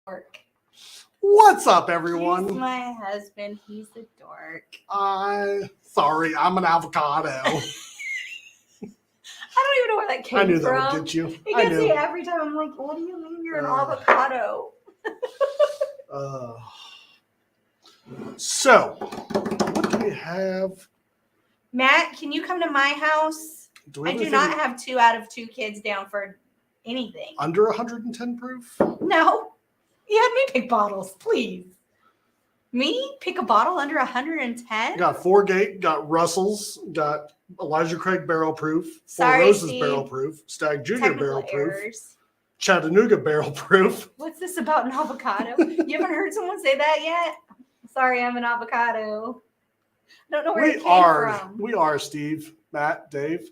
dork. What's up, everyone? He's my husband. He's a dork. Sorry, I'm an avocado. I don't even know where that came from. I knew that would get you. He gets me every time. I'm like, what do you mean you're an avocado? So, what do we have? Matt, can you come to my house? I do not have 2 out of 2 kids down for anything. Under 110 proof? No. You had me pick bottles, please. Me? Pick a bottle under 110? Got 4-gate, got Russell's, got Elijah Craig barrel proof, Sorry, Four Roses Steve. barrel proof, Stag Jr. Technical barrel proof, errors. Chattanooga barrel proof. What's this about an avocado? You haven't heard someone say that yet? Sorry, I'm an avocado. I don't know where it came from. We are, Steve, Matt, Dave.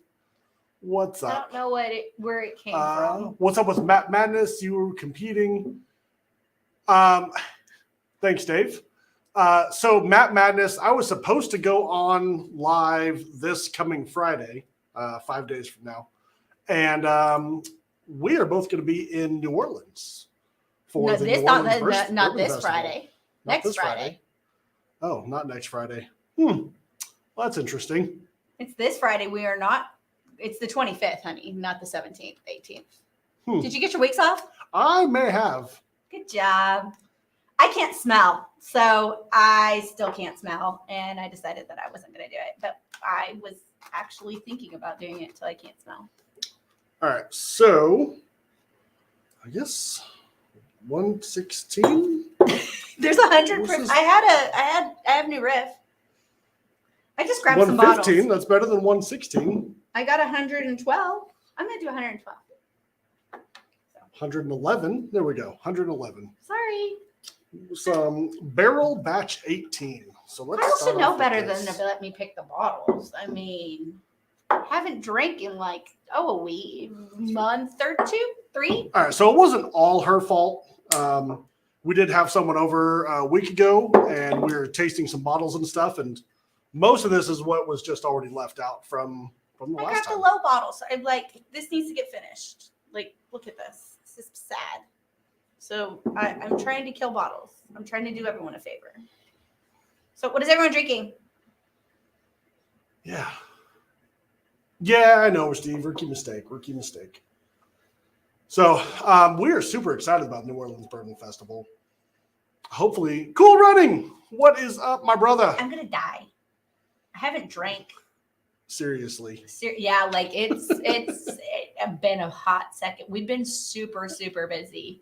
What's up? I don't know where it came from. What's up with Matt Madness? You were competing. Thanks, Dave. So Matt Madness, I was supposed to go on live this coming Friday, 5 days from now. And we are both going to be in New Orleans for No, the this New Orleans not Bourbon this Festival. Friday. Not Next this Friday. Oh, not next Friday. Well, that's interesting. It's this Friday. We are not. It's the 25th, honey, not the 17th, 18th. Did you get your weeks off? I may have. Good job. I can't smell, so I still can't smell, and I decided that I wasn't going to do it. But I was actually thinking about doing it until I can't smell. All right, so I guess 116. There's 100 proof. I have new riff. I just grabbed some bottles. 115. That's better than 116. I got 112. I'm gonna do 112. 111. There we go. 111. Sorry. Some barrel batch 18. So let's. I also start know off better with than this. to let me pick the bottles. I mean, I haven't drank in like a week, month or 2, 3. All right, so it wasn't all her fault. We did have someone over a week ago, and we were tasting some bottles and stuff, and most of this is what was just already left out from the I last got time. the low bottles. I'm like, this needs to get finished. Like, look at this. This is sad. So I'm trying to kill bottles. I'm trying to do everyone a favor. So what is everyone drinking? Yeah. Yeah, I know, Steve. Rookie mistake. So we are super excited about New Orleans Bourbon Festival. Hopefully, cool running. What is up, my brother? I'm going to die. I haven't drank. Seriously. Yeah, like it's been a hot second. We've been super, super busy.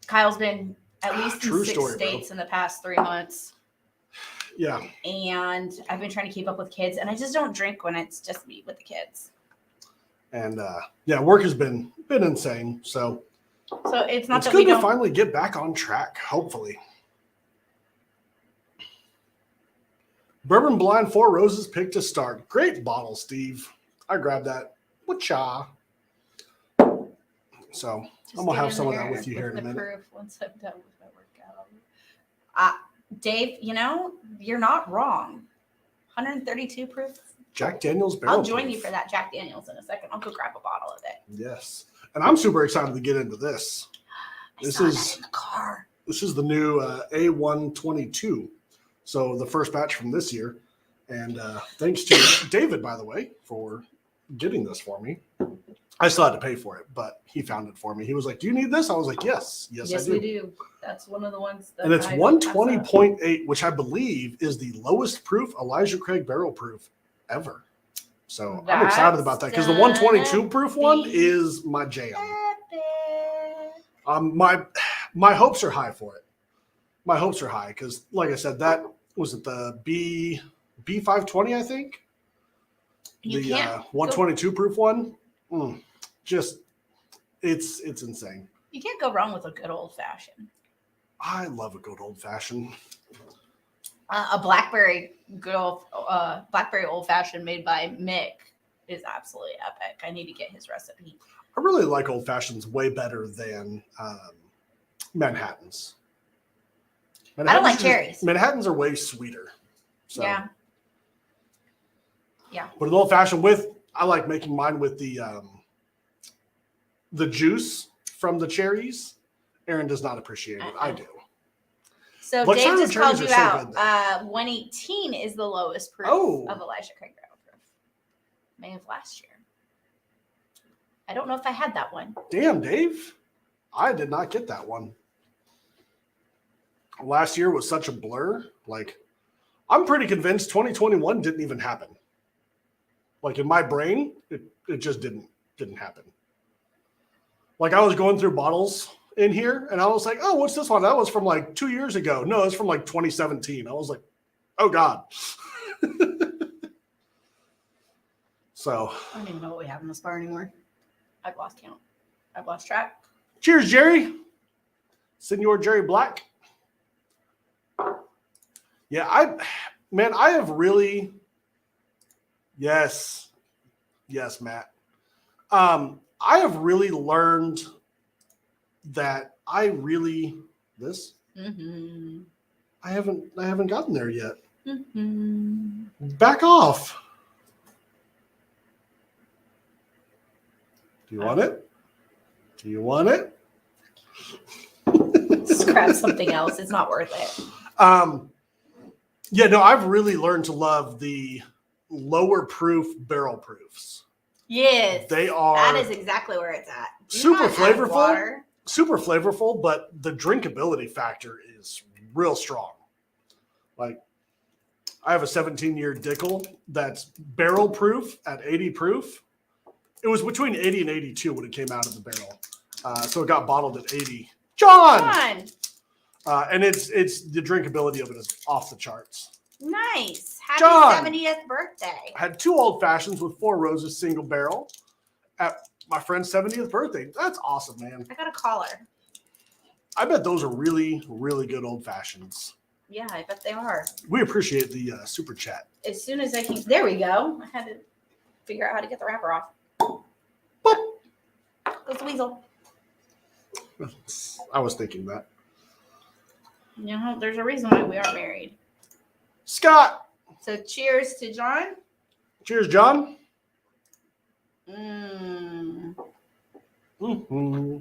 Kyle's been at least in 6 states in the past 3 months. Yeah. And I've been trying to keep up with kids, and I just don't drink when it's just me with the kids. And work has been insane. So it's not that good we don't to finally get back on track, hopefully. Bourbon Blind 4 Roses pick to start. Great bottle, Steve. I grabbed that. Wacha. So I'm gonna have some of that with you here in a minute. Proof once I'm done with my workout. Dave, you're not wrong. 132 proof. Jack Daniel's barrel. I'll join you for that Jack Daniel's in a second. I'll go grab a bottle of it. Yes, and I'm super excited to get into this. This is in the car. This is the new A122. So the first batch from this year, and thanks to David, by the way, for getting this for me. I still had to pay for it, but he found it for me. He was like, "Do you need this?" I was like, "Yes, I do." We do. That's one of the ones. That and it's 120.8, which I believe is the lowest proof Elijah Craig barrel proof ever. So I'm excited about that because the 122 proof one is my jam. My hopes are high for it. My hopes are high because, like I said, that was it the B520, I think. The 122 proof one. Just it's insane. You can't go wrong with a good old fashioned. I love a good old fashioned. A blackberry old fashioned made by Mick is absolutely epic. I need to get his recipe. I really like old fashions way better than Manhattans. I don't like cherries. Manhattans are way sweeter. So. Yeah. But an old fashioned I like making mine with the juice from the cherries Aaron does not appreciate it. I do. So What Dave kind of just called cherries you are so good, out. 118 is the lowest proof of Elijah Craig barrel proof. May of last year. I don't know if I had that one. Damn, Dave. I did not get that one. Last year was such a blur. Like, I'm pretty convinced 2021 didn't even happen. Like, in my brain, it just didn't happen. Like, I was going through bottles in here, and I was like, oh, what's this one? That was from like 2 years ago. No, it's from like 2017. I was like, oh, God. So. I don't even know what we have in this bar anymore. I've lost count. I've lost track. Cheers, Jerry. Senor Jerry Black. Yeah, I have really, yes, Matt. I have really learned that I haven't gotten there yet. Mm-hmm. Back off. Do you want it? Do you want it? Just grab something else. It's not worth it. Yeah, no, I've really learned to love the lower proof barrel proofs. Yes. They are. That is exactly where it's at. Super flavorful. Super flavorful, but the drinkability factor is real strong. Like, I have a 17-year Dickel that's barrel proof at 80 proof. It was between 80 and 82 when it came out of the barrel. So it got bottled at 80. John! And it's the drinkability of it is off the charts. Nice. Happy John, 70th birthday. I had 2 old fashions with 4 roses single barrel at my friend's 70th birthday. That's awesome, man. I got a collar. I bet those are really, really good old fashions. Yeah, I bet they are. We appreciate the super chat. As soon as I can, there we go. I had to figure out how to get the wrapper off. Boop. Goes the weasel. I was thinking that. You know, there's a reason why we aren't married. Scott. So cheers to John. Cheers, John. Mm. Mm-hmm.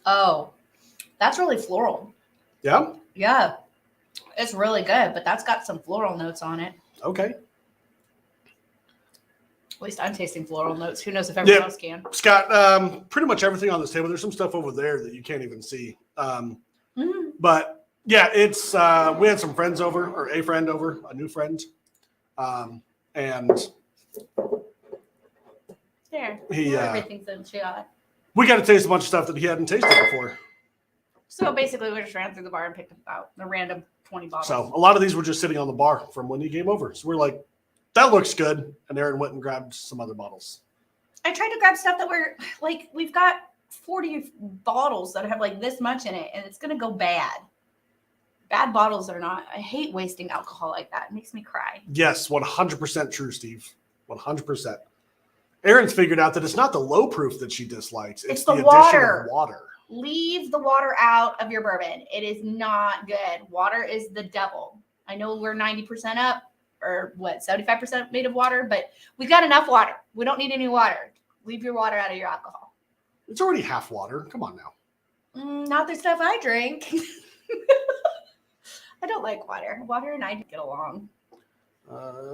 Oh, that's really floral. Yeah? Yeah. It's really good, but that's got some floral notes on it. Okay. At least I'm tasting floral notes. Who knows if everyone else can? Scott, pretty much everything on this table. There's some stuff over there that you can't even see. But yeah, it's we had some friends over, or a friend over, a new friend. And there. He everything's in shot. We got to taste a bunch of stuff that he hadn't tasted before. So basically we just ran through the bar and picked out the random 20 bottles. So a lot of these were just sitting on the bar from when he came over. So we're like, that looks good. And Aaron went and grabbed some other bottles. I tried to grab stuff that were like, we've got 40 bottles that have like this much in it, and it's going to go bad. Bad bottles are not. I hate wasting alcohol like that. It makes me cry. Yes, 100% true, Steve. 100%. Aaron's figured out that it's not the low proof that she dislikes. It's the addition of water. Leave the water out of your bourbon. It is not good. Water is the devil. I know we're 90% up, or what, 75% made of water, but we've got enough water. We don't need any water. Leave your water out of your alcohol. It's already half water. Come on now. Not the stuff I drink. I don't like water. Water and I get along.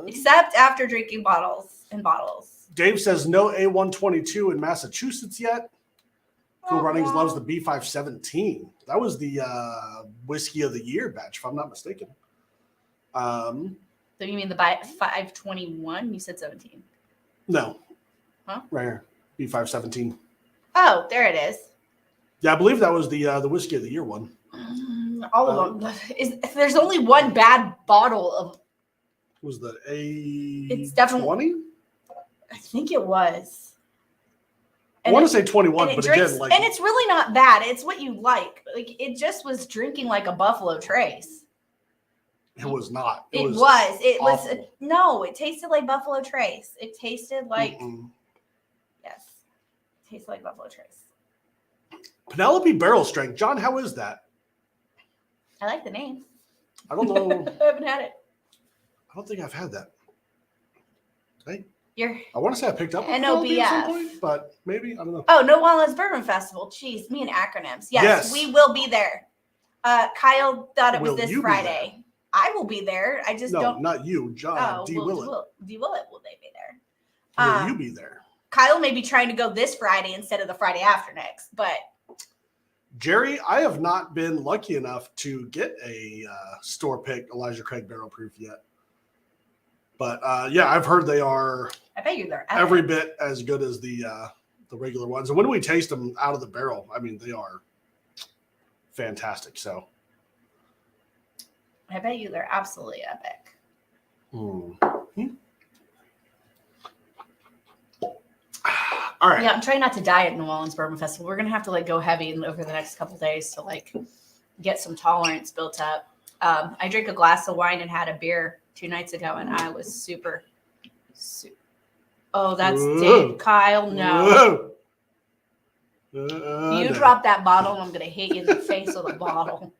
Except after drinking bottles and bottles. Dave says no A122 in Massachusetts yet. Cool Runnings loves the B517. That was the whiskey of the year batch, if I'm not mistaken. So you mean the 521? You said 17. No. Huh? Right here. B517. Oh, there it is. Yeah, I believe that was the whiskey of the year one. All of them. There's only one bad bottle of. Was the A? It's definitely 20. I think it was. I want to say 21, but drinks, again, like, and it's really not bad. It's what you like. Like, it just was drinking like a Buffalo Trace. It was not. It was. No. It tasted like Buffalo Trace. It tasted like. Yes, it tasted like Buffalo Trace. Penelope Barrel Strength. John, how is that? I like the name. I don't know. I haven't had it. I don't think I've had that. Hey, I want to say I picked up NOBF at some point, but maybe I don't know. Oh, New Orleans Bourbon Festival. Jeez, me and acronyms. Yes, we will be there. Kyle thought it was this Friday. I will be there. I just don't. No, not you, John. D. Willett. D. Willett, will they be there? Will you be there? Kyle may be trying to go this Friday instead of the Friday after next, but Jerry, I have not been lucky enough to get a store pick Elijah Craig barrel proof yet. But yeah, I've heard they are. I bet you they're every bit as good as the regular ones. And when we taste them out of the barrel, I mean, they are fantastic. So I bet you they're absolutely epic. Mm-hmm. All right. Yeah, I'm trying not to die at New Orleans Bourbon Festival. We're gonna have to like go heavy over the next couple of days to like get some tolerance built up. I drank a glass of wine and had a beer 2 nights ago, and I was super. Oh, that's dead, Kyle. No. You drop that bottle, and I'm gonna hit you in the face with a bottle.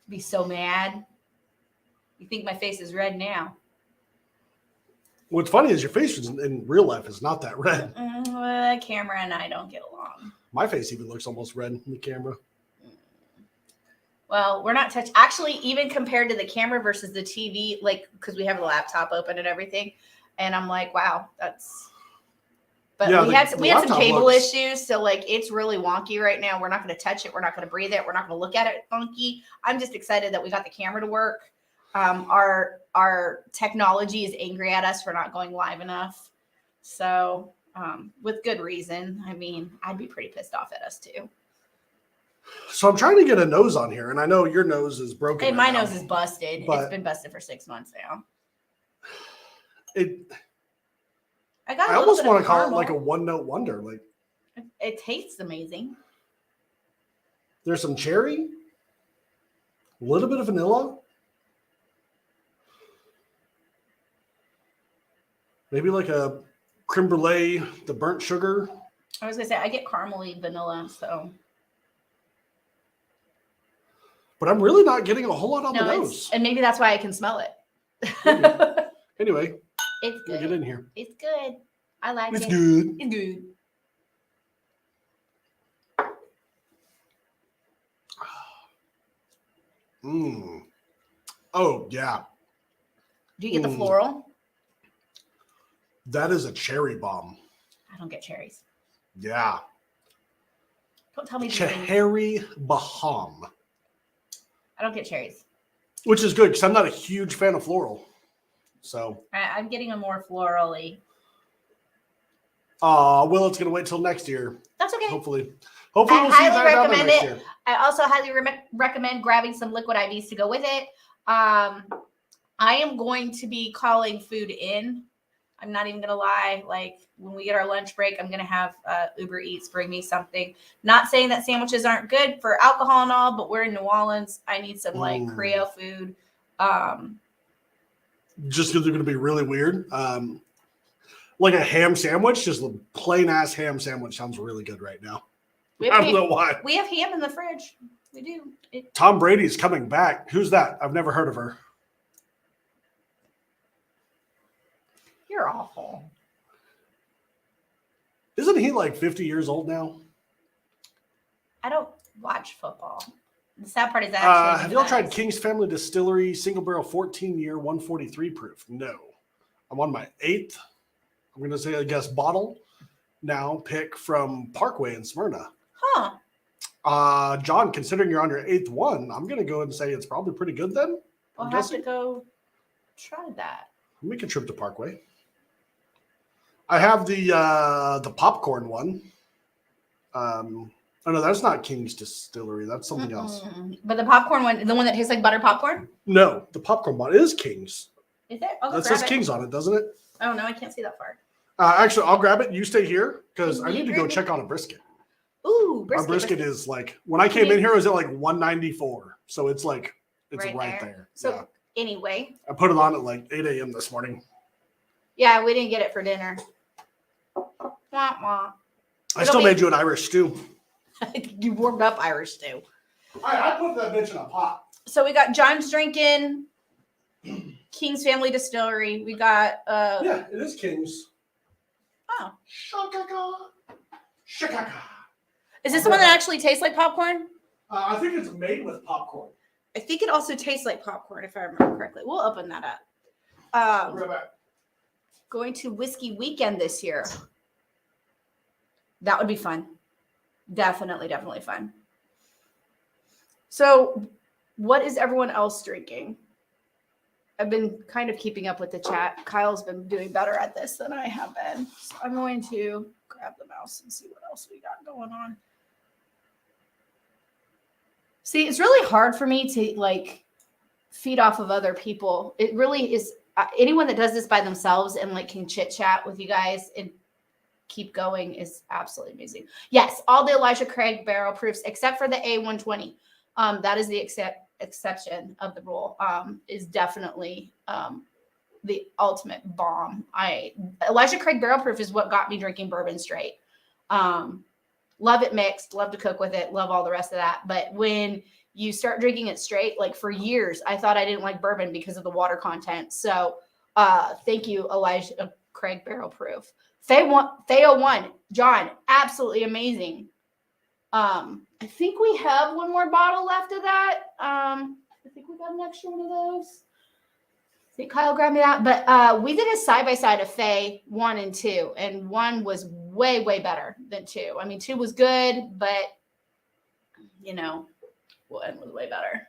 Be so mad. You think my face is red now? What's funny is your face in real life is not that red. The camera and I don't get along. My face even looks almost red in the camera. Well, we're not touching. Actually, even compared to the camera versus the TV, like, because we have the laptop open and everything, and I'm like, wow, that's. But yeah, we had some cable issues, so like it's really wonky right now. We're not going to touch it. We're not going to breathe it. We're not going to look at it funky. I'm just excited that we got the camera to work. Our technology is angry at us for not going live enough. So with good reason. I mean, I'd be pretty pissed off at us too. So I'm trying to get a nose on here, and I know your nose is broken. Hey, my nose is busted. It's been busted for 6 months now. I almost want to call it like a one-note wonder. Like it tastes amazing. There's some cherry, a little bit of vanilla, maybe like a creme brulee, the burnt sugar. I was gonna say I get caramely vanilla, so. But I'm really not getting a whole lot on the nose. And maybe that's why I can smell it. Anyway. It's good. Get in here. It's good. I like it. It's good. It's good. Oh, yeah. Do you get the floral? That is a cherry bomb. I don't get cherries. Yeah. Don't tell me. Cherry bomb. I don't get cherries. Which is good because I'm not a huge fan of floral. So I'm getting a more florally. Well, it's gonna wait till next year. That's okay. Hopefully we'll see that recommend next it. year. I also highly recommend grabbing some liquid IVs to go with it. I am going to be calling food in. I'm not even gonna lie. Like when we get our lunch break, I'm gonna have Uber Eats bring me something. Not saying that sandwiches aren't good for alcohol and all, but we're in New Orleans. I need some like Creole food. Just because they're gonna be really weird. Like a ham sandwich, just a plain ass ham sandwich sounds really good right now. I don't know why. We have ham in the fridge. We do. Tom Brady's coming back. Who's that? I've never heard of her. You're awful. Isn't he like 50 years old now? I don't watch football. The sad part is that have y'all tried King's Family Distillery single barrel 14-year 143 proof? No. I'm on my 8th. I'm going to say, I guess, bottle now pick from Parkway in Smyrna. Huh. John, considering you're on your 8th one, I'm going to go and say it's probably pretty good then. We'll have to go try that. Make a trip to Parkway. I have the popcorn one. Oh no, that's not King's Distillery. That's something else. But the popcorn one, the one that tastes like butter popcorn? No, the popcorn one is King's. Is it? That says King's on it, doesn't it? Oh no, I can't see that far. Actually, I'll grab it. You stay here because I need to go check on a brisket. Ooh, brisket. Our brisket is like, when I came in here, it was at like 194. So it's like, it's right there. So anyway. I put it on at like 8 a.m. this morning. Yeah, we didn't get it for dinner. Wah, wah. I still made you an Irish stew. You warmed up Irish stew. I put that bitch in a pot. So we got John's drinking King's Family Distillery. We got Yeah, it is King's. Oh. Shakaka. Is this the one that actually tastes like popcorn? I think it's made with popcorn. I think it also tastes like popcorn, if I remember correctly. We'll open that up. Right back. Going to Whiskey Weekend this year. That would be fun. Definitely fun. So, what is everyone else drinking? I've been kind of keeping up with the chat. Kyle's been doing better at this than I have been. So I'm going to grab the mouse and see what else we got going on. See, it's really hard for me to like feed off of other people. It really is. Anyone that does this by themselves and like can chit chat with you guys and keep going is absolutely amazing. Yes, all the Elijah Craig barrel proofs except for the A120. That is the exception of the rule. Is definitely the ultimate bomb. Elijah Craig barrel proof is what got me drinking bourbon straight. Love it mixed, love to cook with it, love all the rest of that. But when you start drinking it straight, like for years, I thought I didn't like bourbon because of the water content. So thank you, Elijah Craig barrel proof. Theo1, John, absolutely amazing. I think we have one more bottle left of that. I think we got an extra one of those. I think Kyle grabbed me that. But we did a side-by-side of Faye 1 and 2, and 1 was way, way better than 2. I mean, 2 was good, but, you know, 1 was way better.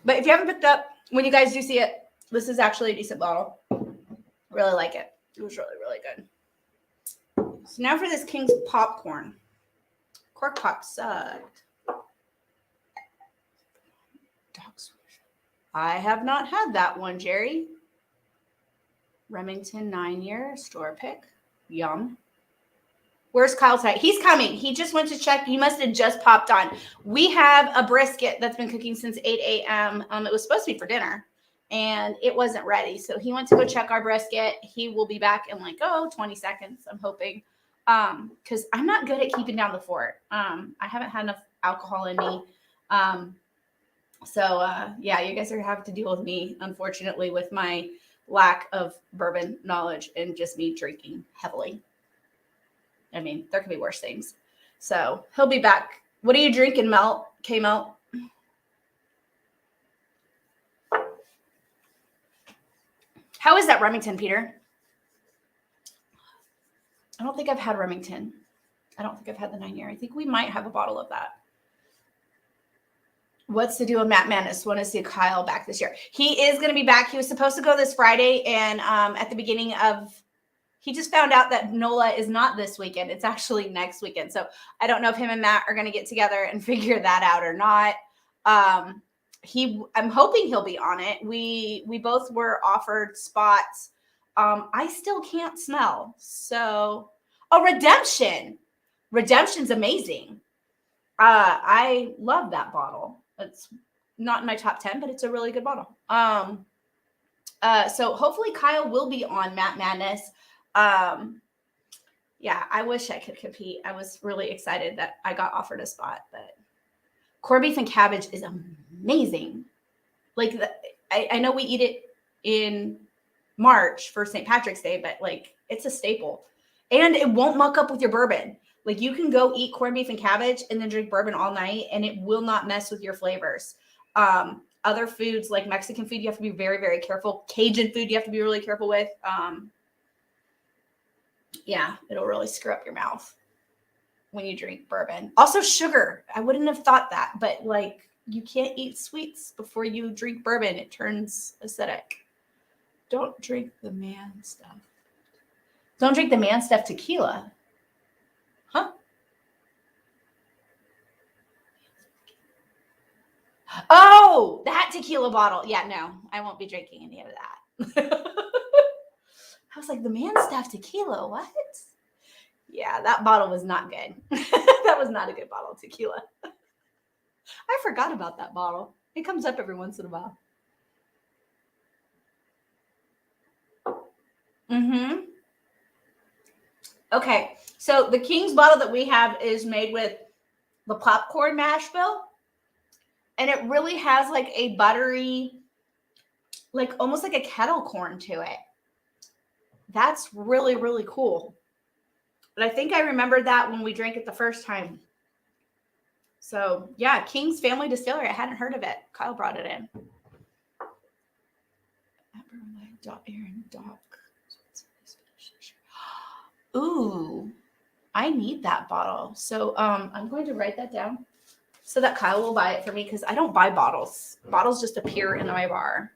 But if you haven't picked up, when you guys do see it, this is actually a decent bottle. Really like it. It was really, really good. So now for this King's popcorn. Cork pop sucked. I have not had that one, Jerry. Remington 9-year store pick. Yum. Where's Kyle tonight? He's coming. He just went to check. You must have just popped on. We have a brisket that's been cooking since 8 a.m. It was supposed to be for dinner, and it wasn't ready. So he went to go check our brisket. He will be back in 20 seconds, I'm hoping. Because I'm not good at keeping down the fort. I haven't had enough alcohol in me. Yeah, you guys are having to deal with me, unfortunately, with my lack of bourbon knowledge and just me drinking heavily. I mean, there could be worse things. So he'll be back. What are you drinking, Melt? K-Melt? How is that Remington, Peter? I don't think I've had Remington. I don't think I've had the 9-year. I think we might have a bottle of that. What's to do with Matt Manis? Want to see Kyle back this year. He is going to be back. He was supposed to go this Friday, and at the beginning of, he just found out that NOLA is not this weekend. It's actually next weekend. So I don't know if him and Matt are going to get together and figure that out or not. I'm hoping he'll be on it. We both were offered spots. I still can't smell. So, Redemption. Redemption's amazing. I love that bottle. It's not in my top 10, but it's a really good bottle. So hopefully Kyle will be on Matt Madness. Yeah, I wish I could compete. I was really excited that I got offered a spot, but corned beef and cabbage is amazing. Like I know we eat it in March for St. Patrick's Day, but like it's a staple, and it won't muck up with your bourbon. Like you can go eat corned beef and cabbage and then drink bourbon all night, and it will not mess with your flavors. Other foods like Mexican food, you have to be very, very careful. Cajun food, you have to be really careful with. Yeah, it'll really screw up your mouth when you drink bourbon. Also sugar. I wouldn't have thought that, but like you can't eat sweets before you drink bourbon. It turns acidic. Don't drink the man stuff. Don't drink the man stuff tequila. Huh? Oh, that tequila bottle. Yeah, no, I won't be drinking any of that. I was like, the man stuff tequila, what? Yeah, that bottle was not good. That was not a good bottle of tequila. I forgot about that bottle. It comes up every once in a while. Mm-hmm. Okay, so the King's bottle that we have is made with the popcorn mash bill And it really has like a buttery, like almost like a kettle corn to it. That's really, really cool. But I think I remembered that when we drank it the first time. So yeah, King's Family Distillery. I hadn't heard of it. Kyle brought it in. Ooh, I need that bottle. So I'm going to write that down so that Kyle will buy it for me because I don't buy bottles. Bottles just appear in my bar.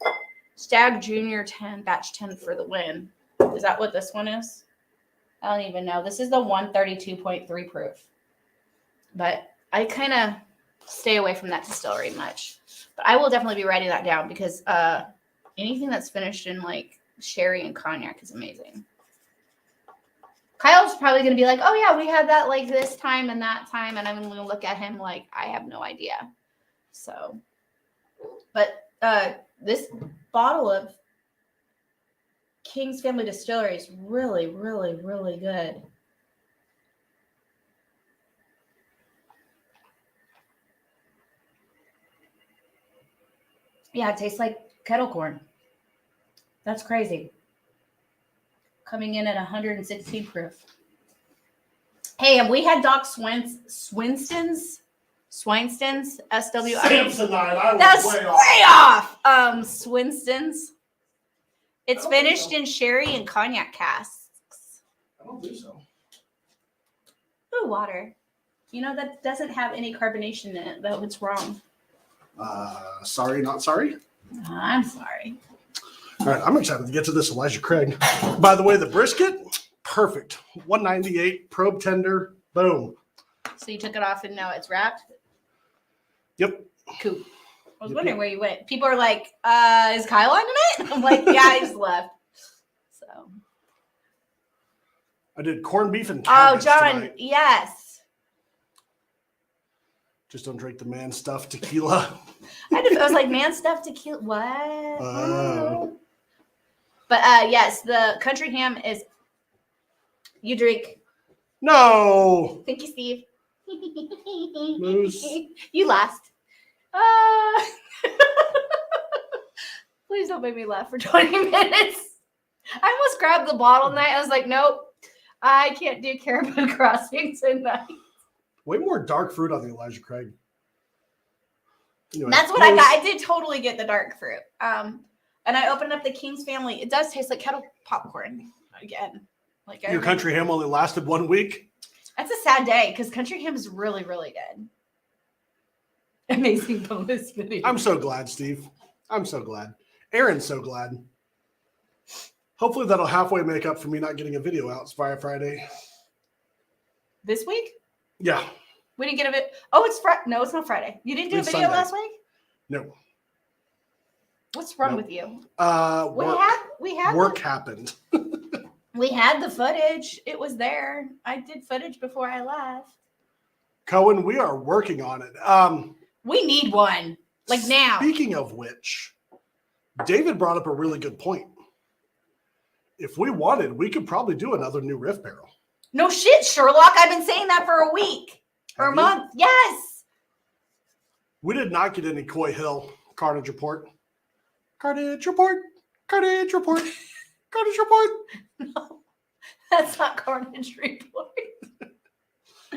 Stag Junior 10, batch 10 for the win. Is that what this one is? I don't even know. This is the 132.3 proof. But I kind of stay away from that distillery much. But I will definitely be writing that down because anything that's finished in like sherry and cognac is amazing. Kyle's probably going to be like, oh yeah, we had that like this time and that time. And I'm going to look at him like, I have no idea. So, but this bottle of King's Family Distillery is really, really, really good. Yeah, it tastes like kettle corn. That's crazy. Coming in at 116 proof. Hey, have we had Doc Swinston's? SW. Samsonite. I was That's way way off. off. Swinston's. It's I don't think finished so. in sherry and cognac casks. I don't think so. Ooh, water. You know, that doesn't have any carbonation in it, though. It's wrong. Sorry, not sorry. I'm sorry. All right, I'm excited to get to this Elijah Craig. By the way, the brisket, perfect. 198, probe tender, boom. So you took it off and now it's wrapped? Yep. Cool. I was Yep, wondering yep. where you went. People are like, is Kyle on tonight? I'm like, yeah, I just left. So. I did corned beef and Oh, cabbage John, tonight. yes. Just don't drink the man stuff tequila. I was like, man, stuff tequila. What? Oh. But yes, the country ham is. You drink. No. Thank you, Steve. Moose. You last. Please don't make me laugh for 20 minutes. I almost grabbed the bottle tonight. I was like, nope, I can't do Caribou Crossing tonight. Way more dark fruit on the Elijah Craig. Anyway, That's what I got. I did totally get the dark fruit. And I opened up the King's Family. It does taste like kettle popcorn again. Like Your country ham only lasted 1 week. That's a sad day because country ham is really, really good. Amazing bonus video. I'm so glad, Steve. I'm so glad. Aaron's so glad. Hopefully that'll halfway make up for me not getting a video out by Friday. This week? Yeah. We didn't get a video. Oh, it's Friday. No, it's not Friday. You didn't do a video Sunday. last week? No. What's wrong Nope. with you? We work happened. We had the footage. It was there. I did footage before I left. Cohen, we are working on it. We need one. Like now. Speaking of which, David brought up a really good point. If we wanted, we could probably do another new riff barrel. No shit, Sherlock. I've been saying that for a week or Have a you? month. Yes. We did not get any Coy Hill carnage report. Carnage report. Carnage report. Carnage report. No, that's not Carnage Report.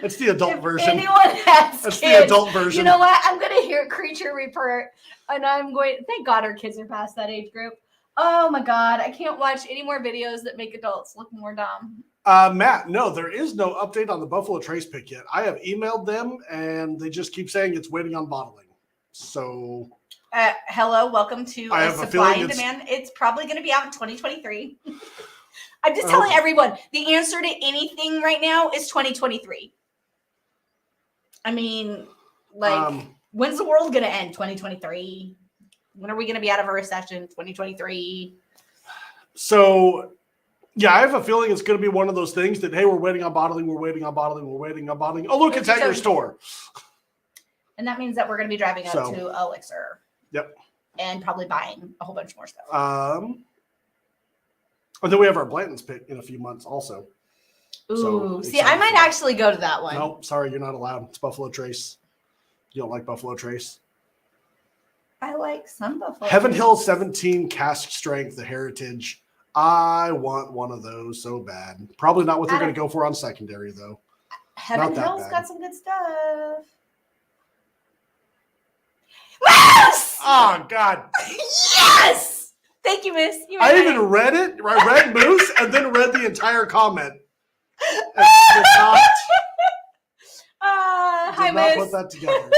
It's the adult If version. anyone has That's kids, the adult version. you know what? I'm going to hear Creature Report, and I'm going. Thank God our kids are past that age group. Oh my God, I can't watch any more videos that make adults look more dumb. Matt, no, there is no update on the Buffalo Trace pick yet. I have emailed them, and they just keep saying it's waiting on bottling. So, Hello, welcome to I have a Supply feeling and it's- Demand. It's probably going to be out in 2023. I'm just telling everyone, the answer to anything right now is 2023. I mean, like, when's the world going to end? 2023. When are we going to be out of a recession? 2023. So, yeah, I have a feeling it's going to be one of those things that, hey, we're waiting on bottling, we're waiting on bottling, we're waiting on bottling. Oh, look, it's at your store. And that means that we're going to be driving up So, to Elixir. Yep. And probably buying a whole bunch more stuff. And then we have our Blanton's pick in a few months also. Ooh, So, see, I might actually go to that one. No, sorry, you're not allowed. It's Buffalo Trace. You don't like Buffalo Trace? I like some buffalo. Heaven Hill 17 cask strength, the Heritage. I want one of those so bad. Probably not what they're going to go for on secondary, though. Heaven Not that Hill's bad. got some good stuff. Moose! Oh, God. Yes! Thank you, Miss. You I made even it. read it. I read Moose and then read the entire comment. And did not Hi, not Miss. put that together.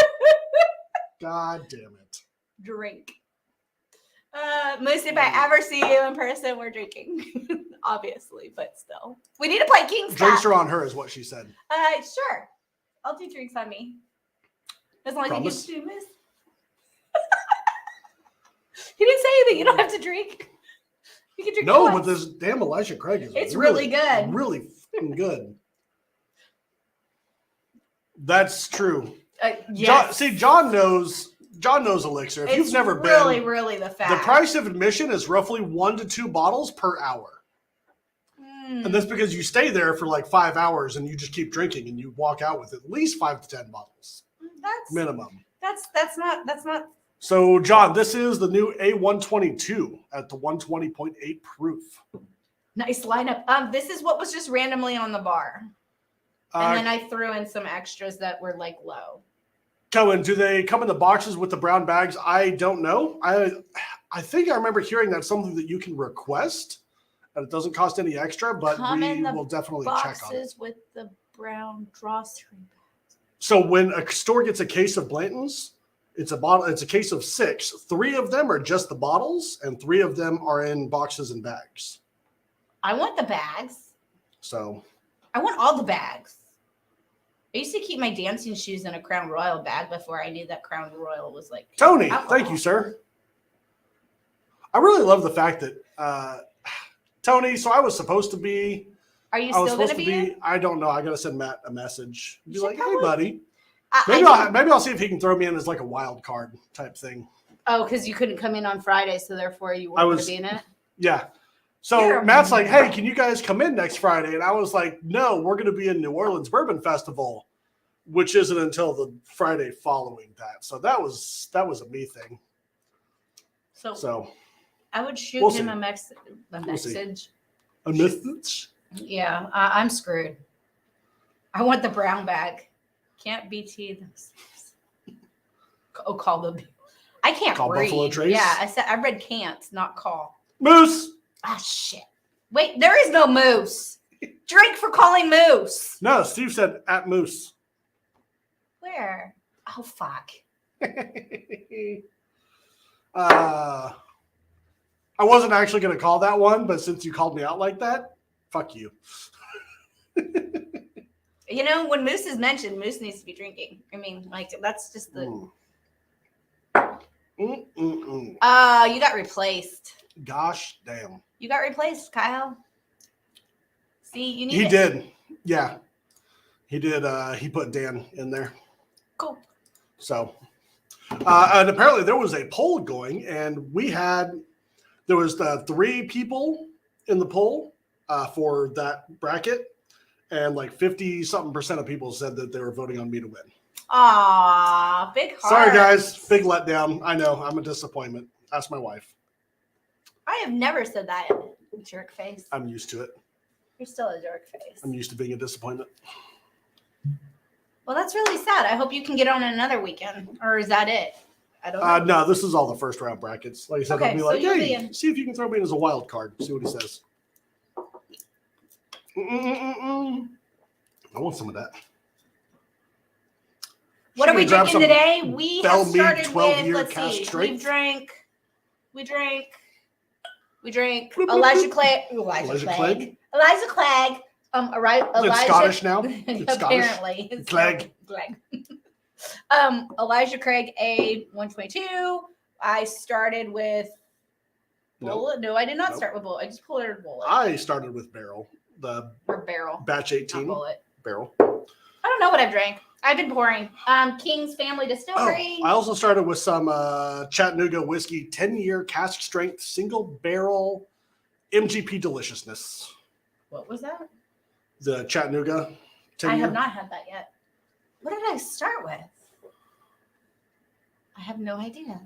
God damn it. Drink. Moose, if I ever see you in person, we're drinking. Obviously, but still. We need to play King's Drinks Cup. are on her, is what she said. Sure. I'll do drinks on me. As long as Promise? you do, Miss. He didn't say anything. You don't have to drink. You can drink. No, once. but this damn Elijah Craig is It's really good. Really fucking good. That's true. Yes. John knows Elixir. If you've never been, really the fact. the price of admission is roughly 1 to 2 bottles per hour. And that's because you stay there for like 5 hours and you just keep drinking and you walk out with at least 5 to 10 bottles. That's minimum. That's not. So, John, this is the new A122 at the 120.8 proof. Nice lineup. This is what was just randomly on the bar. And then I threw in some extras that were like low. Cohen, do they come in the boxes with the brown bags? I don't know. I think I remember hearing that's something that you can request, and it doesn't cost any extra, but we will definitely check on it. Boxes with the brown drawstring bags. So when a store gets a case of Blanton's, it's a bottle. It's a case of 6. 3 of them are just the bottles, and 3 of them are in boxes and bags. I want the bags. So I want all the bags. I used to keep my dancing shoes in a Crown Royal bag before I knew that Crown Royal was like Tony, alcohol. Thank you, sir. I really love the fact that Tony. So I was supposed to be. Are you still going to be? In? I don't know. I got to send Matt a message. Be like, probably, hey, buddy. Maybe I'll see if he can throw me in as like a wild card type thing. Oh, because you couldn't come in on Friday, so therefore you weren't going to be in it? Yeah. So Matt's like, hey, can you guys come in next Friday? And I was like, no, we're going to be in New Orleans Bourbon Festival, which isn't until the Friday following that. So that was a me thing. So I would shoot him a message. A message? Yeah, I'm screwed. I want the brown bag. Can't BT them. Oh, call them. I can't call read. Buffalo Trace? Yeah, I read can't, not call. Moose. Ah, shit. Wait, there is no moose. Drink for calling moose. No, Steve said at Moose. Where? Oh, fuck. I wasn't actually going to call that one, but since you called me out like that, fuck you. You know, when Moose is mentioned, Moose needs to be drinking. I mean, like, that's just the... You got replaced. Gosh damn. You got replaced, Kyle. See, you need He did. Yeah. He did. He put Dan in there. Cool. So, and apparently there was a poll going, and there was 3 people in the poll for that bracket, and like 50-something% of people said that they were voting on me to win. Aw, big heart. Sorry, guys. Big letdown. I know. I'm a disappointment. Ask my wife. I have never said that, jerk face. I'm used to it. You're still a jerk face. I'm used to being a disappointment. Well, that's really sad. I hope you can get on another weekend. Or is that it? I don't know. No, this is all the first round brackets. Like I said, I'll be like, hey, see if you can throw me in as a wild card. See what he says. I want some of that. What are we drinking today? We have started with, let's see, we drank Elijah Clegg. Elijah Clegg. It's Scottish now. It's apparently. It's Clegg. Elijah Craig A122. I started with Bullet. No, I did not start with Bullet. I just pulled it Bullet. I started with Barrel. Barrel. Batch 18. Bullet. Barrel. I don't know what I've drank. I've been pouring. King's Family Distillery. I also started with some Chattanooga whiskey, 10-year cask strength, single barrel MGP deliciousness. What was that? The Chattanooga 10-year. I have not had that yet. What did I start with? I have no idea.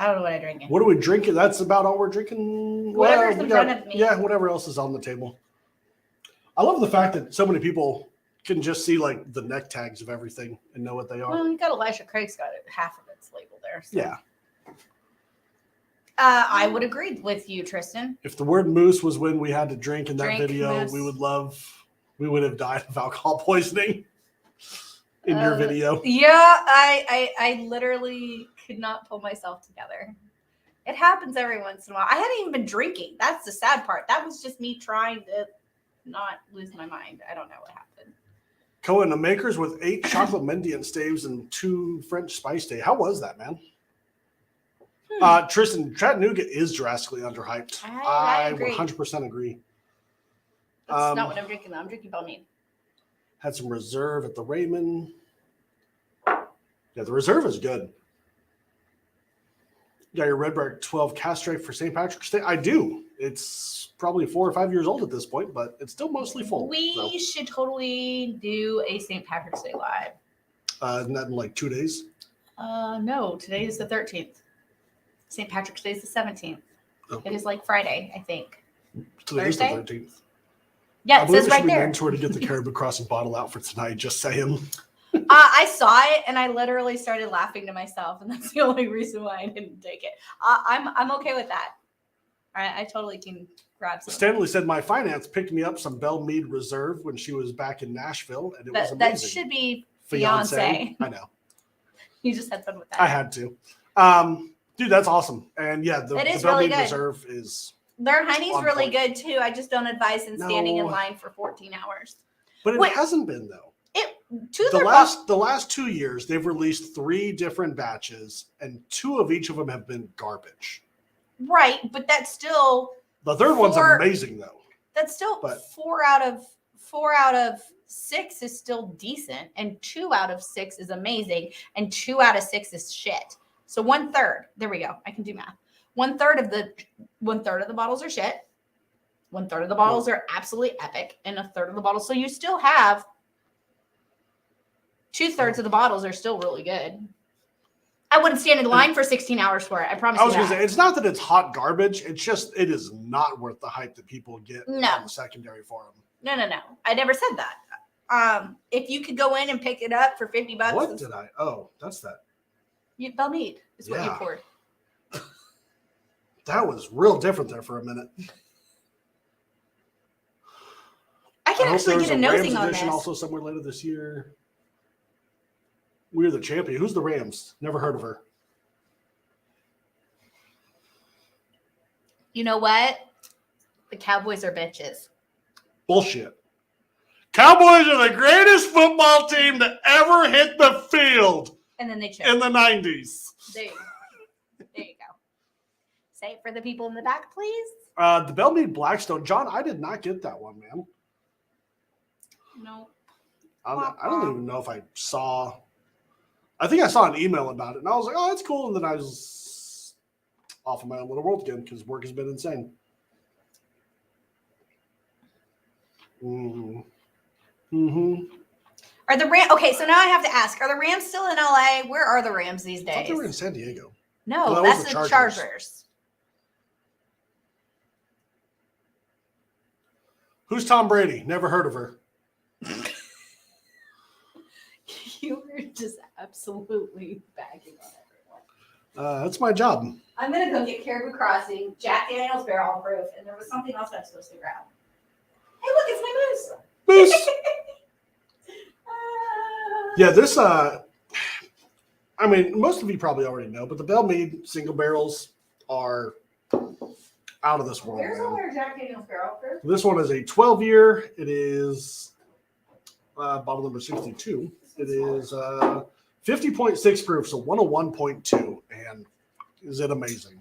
I don't know what I'm drinking. What are we drinking? That's about all we're drinking. Whatever's in front of me. Yeah, whatever else is on the table. I love the fact that so many people can just see like the neck tags of everything and know what they are. Well, you got Elijah Craig's got it. Half of it's labeled there. So. Yeah. I would agree with you, Tristan. If the word moose was when we had to drink in that video, moose. we would have died of alcohol poisoning in your video. Yeah, I literally could not pull myself together. It happens every once in a while. I hadn't even been drinking. That's the sad part. That was just me trying to not lose my mind. I don't know what happened. Cohen, the makers with 8 chocolate Mendiant staves and 2 French spice day. How was that, man? Tristan, Chattanooga is drastically underhyped. I agree. 100% agree. That's not what I'm drinking, though. I'm drinking Bourbon. Had some reserve at the Raymond. Yeah, the reserve is good. You got your Redbreak 12 Castray for St. Patrick's Day? I do. It's probably 4 or 5 years old at this point, but it's still mostly full. We should totally do a St. Patrick's Day live. Isn't that in like 2 days? No, today is the 13th. St. Patrick's Day is the 17th. Oh. It is like Friday, I think. Today's the Thursday? 13th. Yeah, I it believe says it should right be there. mandatory to get the Caribou Crossing bottle out for tonight. Just saying. I saw it and I literally started laughing to myself, and that's the only reason why I didn't take it. I'm okay with that. All right, I totally can grab some. Stanley said my finance picked me up some Belle Meade Reserve when she was back in Nashville, and it was amazing. That should be fiance. I know. You just had fun with that. I had to. Dude, that's awesome. And yeah, the is Belle really Meade good. Reserve is. Their honey's on really point. good too. I just don't advise in standing in No. line for 14 hours. But it hasn't been though. The last 2 years, they've released 3 different batches, and 2 of each of them have been garbage. Right, but that's still The third one's amazing though. That's still But- 4 out of 6 is still decent, and 2 out of 6 is amazing, and 2 out of 6 is shit. So 1/3. There we go. I can do math. 1/3 of the bottles are shit. 1/3 of the bottles are absolutely epic, and 1/3 of the bottles. So you still have 2/3 of the bottles are still really good. I wouldn't stand in line for 16 hours for it. I promise I you was that. going to say, it's not that it's hot garbage. It's just, it is not worth the hype that people get No. on the secondary for them. No. I never said that. If you could go in and pick it up for $50, What did I? Oh, that's that. Belle Meade is what you Yeah. poured. That was real different there for a minute. I can hope actually there's get a Rams nosing on edition this. also somewhere later this year. We're the champion. Who's the Rams? Never heard of her. You know what? The Cowboys are bitches. Bullshit. Cowboys are the greatest football team to ever hit the field And then they choke. in the 90s. There you go. Say it for the people in the back, please. The Belle Meade Blackstone. John, I did not get that one, man. No. I don't even know if I saw. I think I saw an email about it, and I was like, "Oh, that's cool." And then I was off of my own little world again because work has been insane. Are the Rams okay? So now I have to ask: are the Rams still in LA? Where are the Rams these I days? thought they were in San Diego. No, Oh, that that's was the the Chargers. Who's Tom Brady? Never heard of her. You were just absolutely bagging on everyone. That's my job. I'm gonna go get Caribou Crossing, Jack Daniel's Barrel Proof, and there was something else I'm supposed to grab. Hey, look, it's my moose. Moose. Yeah, this. I mean, most of you probably already know, but the Belle Meade single barrels are out of this world. Where's all Man. our Jack Daniel's Barrel Proof? This one is a 12-year. It is bottle number 62. It is 50.6 proof, so 101.2. And is it amazing?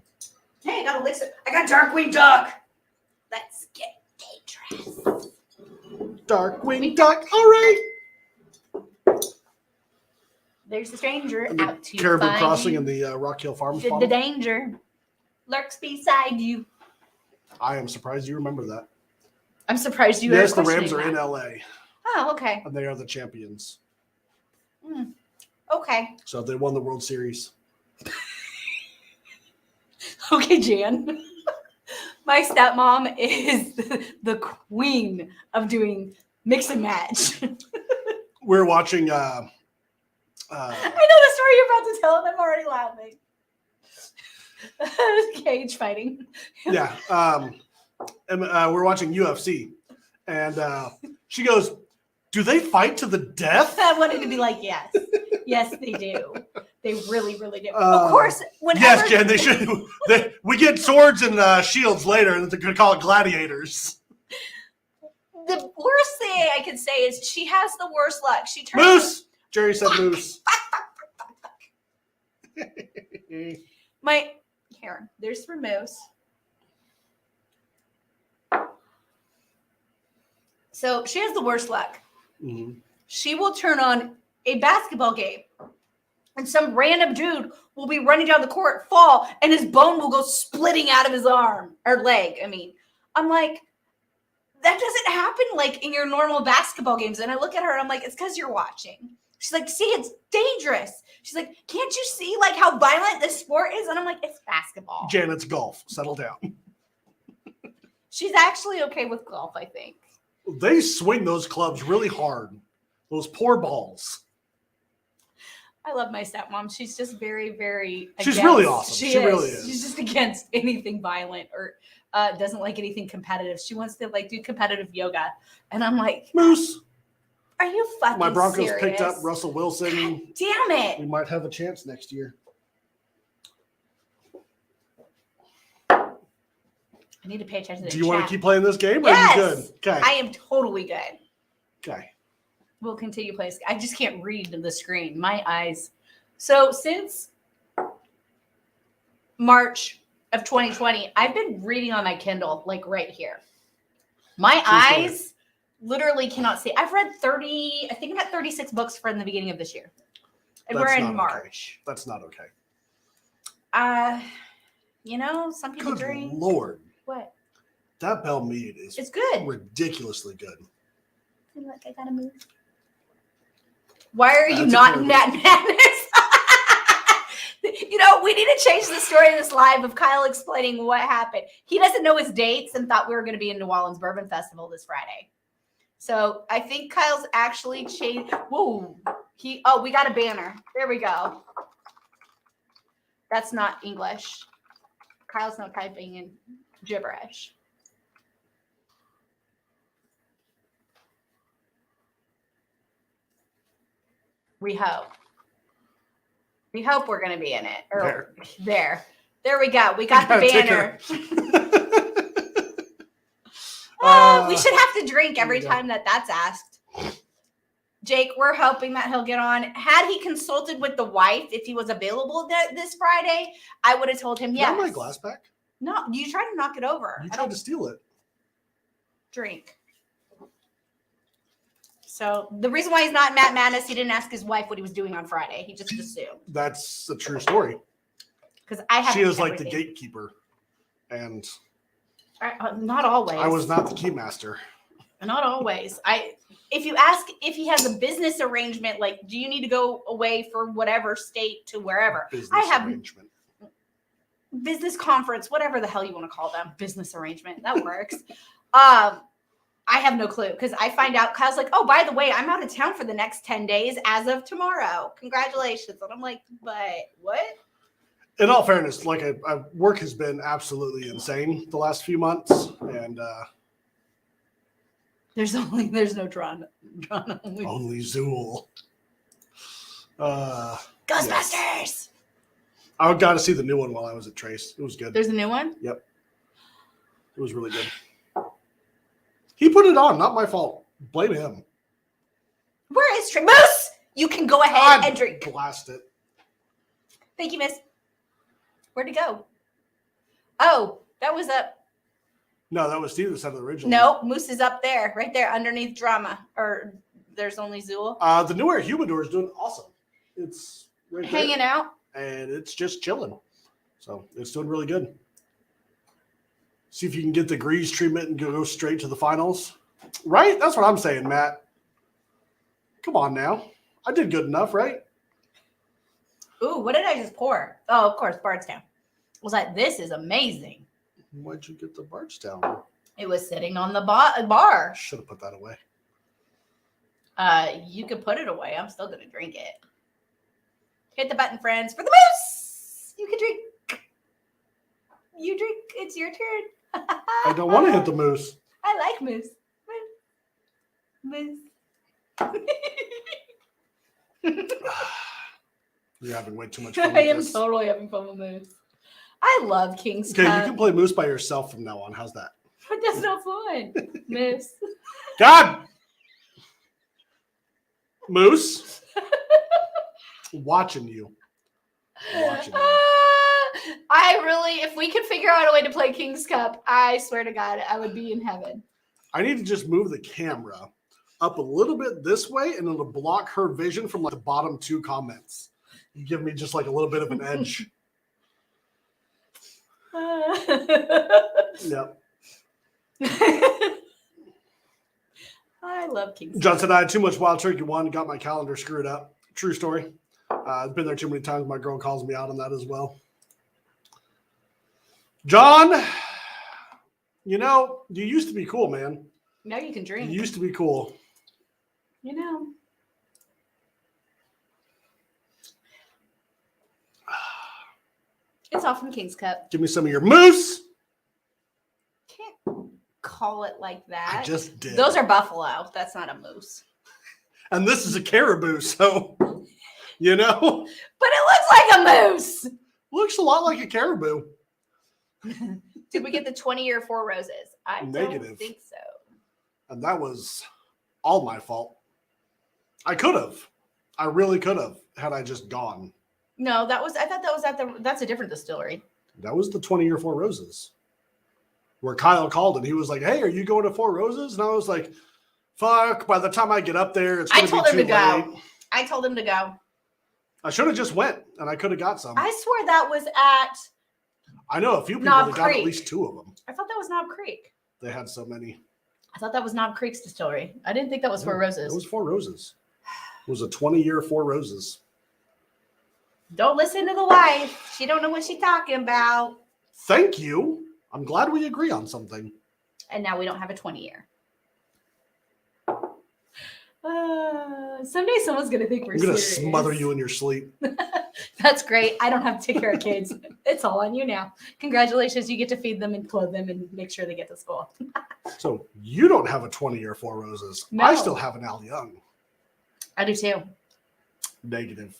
Hey, I got Elixir. I got Darkwing Duck. Let's get dangerous. Darkwing Duck. All right. There's the stranger And the out to Caribou find Crossing you. and the Rock Hill Farms The bottle. danger lurks beside you. I am surprised you remember that. I'm surprised you. Yes, are the Rams are questioning in that. LA, Oh, okay. and they are the champions. Okay. So they won the World Series. Okay, Jan. My stepmom is the queen of doing mix and match. We're watching. I know the story you're about to tell, and I'm already laughing. Cage fighting. Yeah. And we're watching UFC, and she goes, "Do they fight to the death?" I wanted to be like, yes. Yes, they do. They really, really do. Of course, whenever... Yes, Jen, they should. We get swords and shields later, and they're going to call it gladiators. The worst thing I can say is she has the worst luck. She turns... Moose! Jerry said moose. Here, there's for moose. So she has the worst luck. Mm-hmm. She will turn on a basketball game, and some random dude will be running down the court, fall, and his bone will go splitting out of his arm or leg. I mean, I'm like, that doesn't happen like in your normal basketball games. And I look at her and I'm like, it's because you're watching. She's like, see, it's dangerous. She's like, can't you see like how violent this sport is? And I'm like, it's basketball. Jen, it's golf. Settle down. She's actually okay with golf, I think. They swing those clubs really hard. Those poor balls. I love my stepmom. She's just very, very She's really awesome. She really is. She's just against anything violent or doesn't like anything competitive. She wants to like do competitive yoga. And I'm like, Moose. Are you fucking My Broncos serious? picked up Russell Wilson. God damn it. We might have a chance next year. I need to pay attention to Do you want to keep playing this game? Or yes. Are you good? Okay. I am totally good. Okay. We'll continue playing. I just can't read the screen. My eyes. So since March of 2020, I've been reading on my Kindle, like right here. My eyes literally cannot see. I've read 30, I think I'm at 36 books from the beginning of this year. And we're in March. Okay. That's not okay. You know, some people Good drink. Lord. What? That Bell Mead is it's good. Ridiculously good. Look, I gotta move. Why are you not in that madness? You know, we need to change the story of this live of Kyle explaining what happened. He doesn't know his dates and thought we were going to be in New Orleans Bourbon Festival this Friday. So I think Kyle's actually changed. Whoa. We got a banner. There we go. That's not English. Kyle's not typing in gibberish. We hope. We hope we're going to be in it. Or there we go. We got the banner. We should have to drink every time that's asked. Jake, we're hoping that he'll get on. Had he consulted with the wife if he was available this Friday, I would have told him yes. Is that my glass back? No, you tried to knock it over. You tried to steal it. Drink. So the reason why he's not in Matt Madness, he didn't ask his wife what he was doing on Friday. He just assumed. That's a true story. Because I have. She is like the gatekeeper, and not always. I was not the keymaster. Not always. If you ask if he has a business arrangement, like, do you need to go away for whatever state to wherever? Arrangement. Business conference, whatever the hell you want to call them. Business arrangement. That works. I have no clue because I find out Kyle's like, oh, by the way, I'm out of town for the next 10 days as of tomorrow. Congratulations. And I'm like, but what? In all fairness, like work has been absolutely insane the last few months. And there's no Tron. Only Zool. Ghostbusters. Yes. I got to see the new one while I was at Trace. It was good. There's a new one? Yep. It was really good. He put it on, not my fault. Blame him. Where is Trace? Moose! You can go ahead and drink. Blast it. Thank you, miss. Where'd it go? Oh, that was up. No, that was Steve that said the original. No, Moose is up there, right there underneath drama. Or there's only Zool. The New Air Humidor is doing awesome. It's right hanging there, out. and it's just chilling. So it's doing really good. See if you can get the grease treatment and go straight to the finals. Right? That's what I'm saying, Matt. Come on now. I did good enough, right? Ooh, what did I just pour? Oh, of course, Bardstown. was like, this is amazing. Why'd you get the barge down? It was sitting on the bar. Should have put that away. You could put it away. I'm still gonna drink it. Hit the button, friends, for the moose. You can drink. You drink. It's your turn. I don't want to hit the moose. I like moose. Moose. You're having way too much fun. I am totally having fun with moose. I love King's Cup. Okay, you can play moose by yourself from now on. How's that? But that's not fun. Moose. God! Moose? Watching you. I really, if we could figure out a way to play King's Cup, I swear to God, I would be in heaven. I need to just move the camera up a little bit this way, and it'll block her vision from like the bottom 2 comments. You give me just like a little bit of an edge. Yep. I love King's Cup. John said I had too much Wild Turkey 1, got my calendar screwed up. True story. I've been there too many times. My girl calls me out on that as well. John, you know, you used to be cool, man. Now you can drink. You used to be cool. You know. It's all from King's Cup. Give me some of your moose. Can't call it like that. I just did. Those are buffalo. That's not a moose. And this is a caribou, so, you know. But it looks like a moose. Looks a lot like a caribou. Did we get the 20-year 4 roses? I Negative. don't think so. And that was all my fault. I could have. I really could have had I just gone. No, I thought that was that's a different distillery. That was the 20-year 4 roses. Where Kyle called and he was like, hey, are you going to 4 roses? And I was like, fuck, by the time I get up there, it's going to be too late. I told him to go. I should have just went and I could have got some. I swear that was at I know a few people Knob that got Creek. at least 2 of them. I thought that was Knob Creek. They had so many. I thought that was Knob Creek's distillery. I didn't think that was 4 roses. It was 4 roses. It was a 20-year 4 roses. Don't listen to the wife. She don't know what she's talking about. Thank you. I'm glad we agree on something. And now we don't have a 20-year. Someday someone's going to think we're I'm going to serious. smother you in your sleep. That's great. I don't have to take care of kids. It's all on you now. Congratulations. You get to feed them and clothe them and make sure they get to school. So you don't have a 20-year 4 roses. No. I still have an Al Young. I do too. Negative.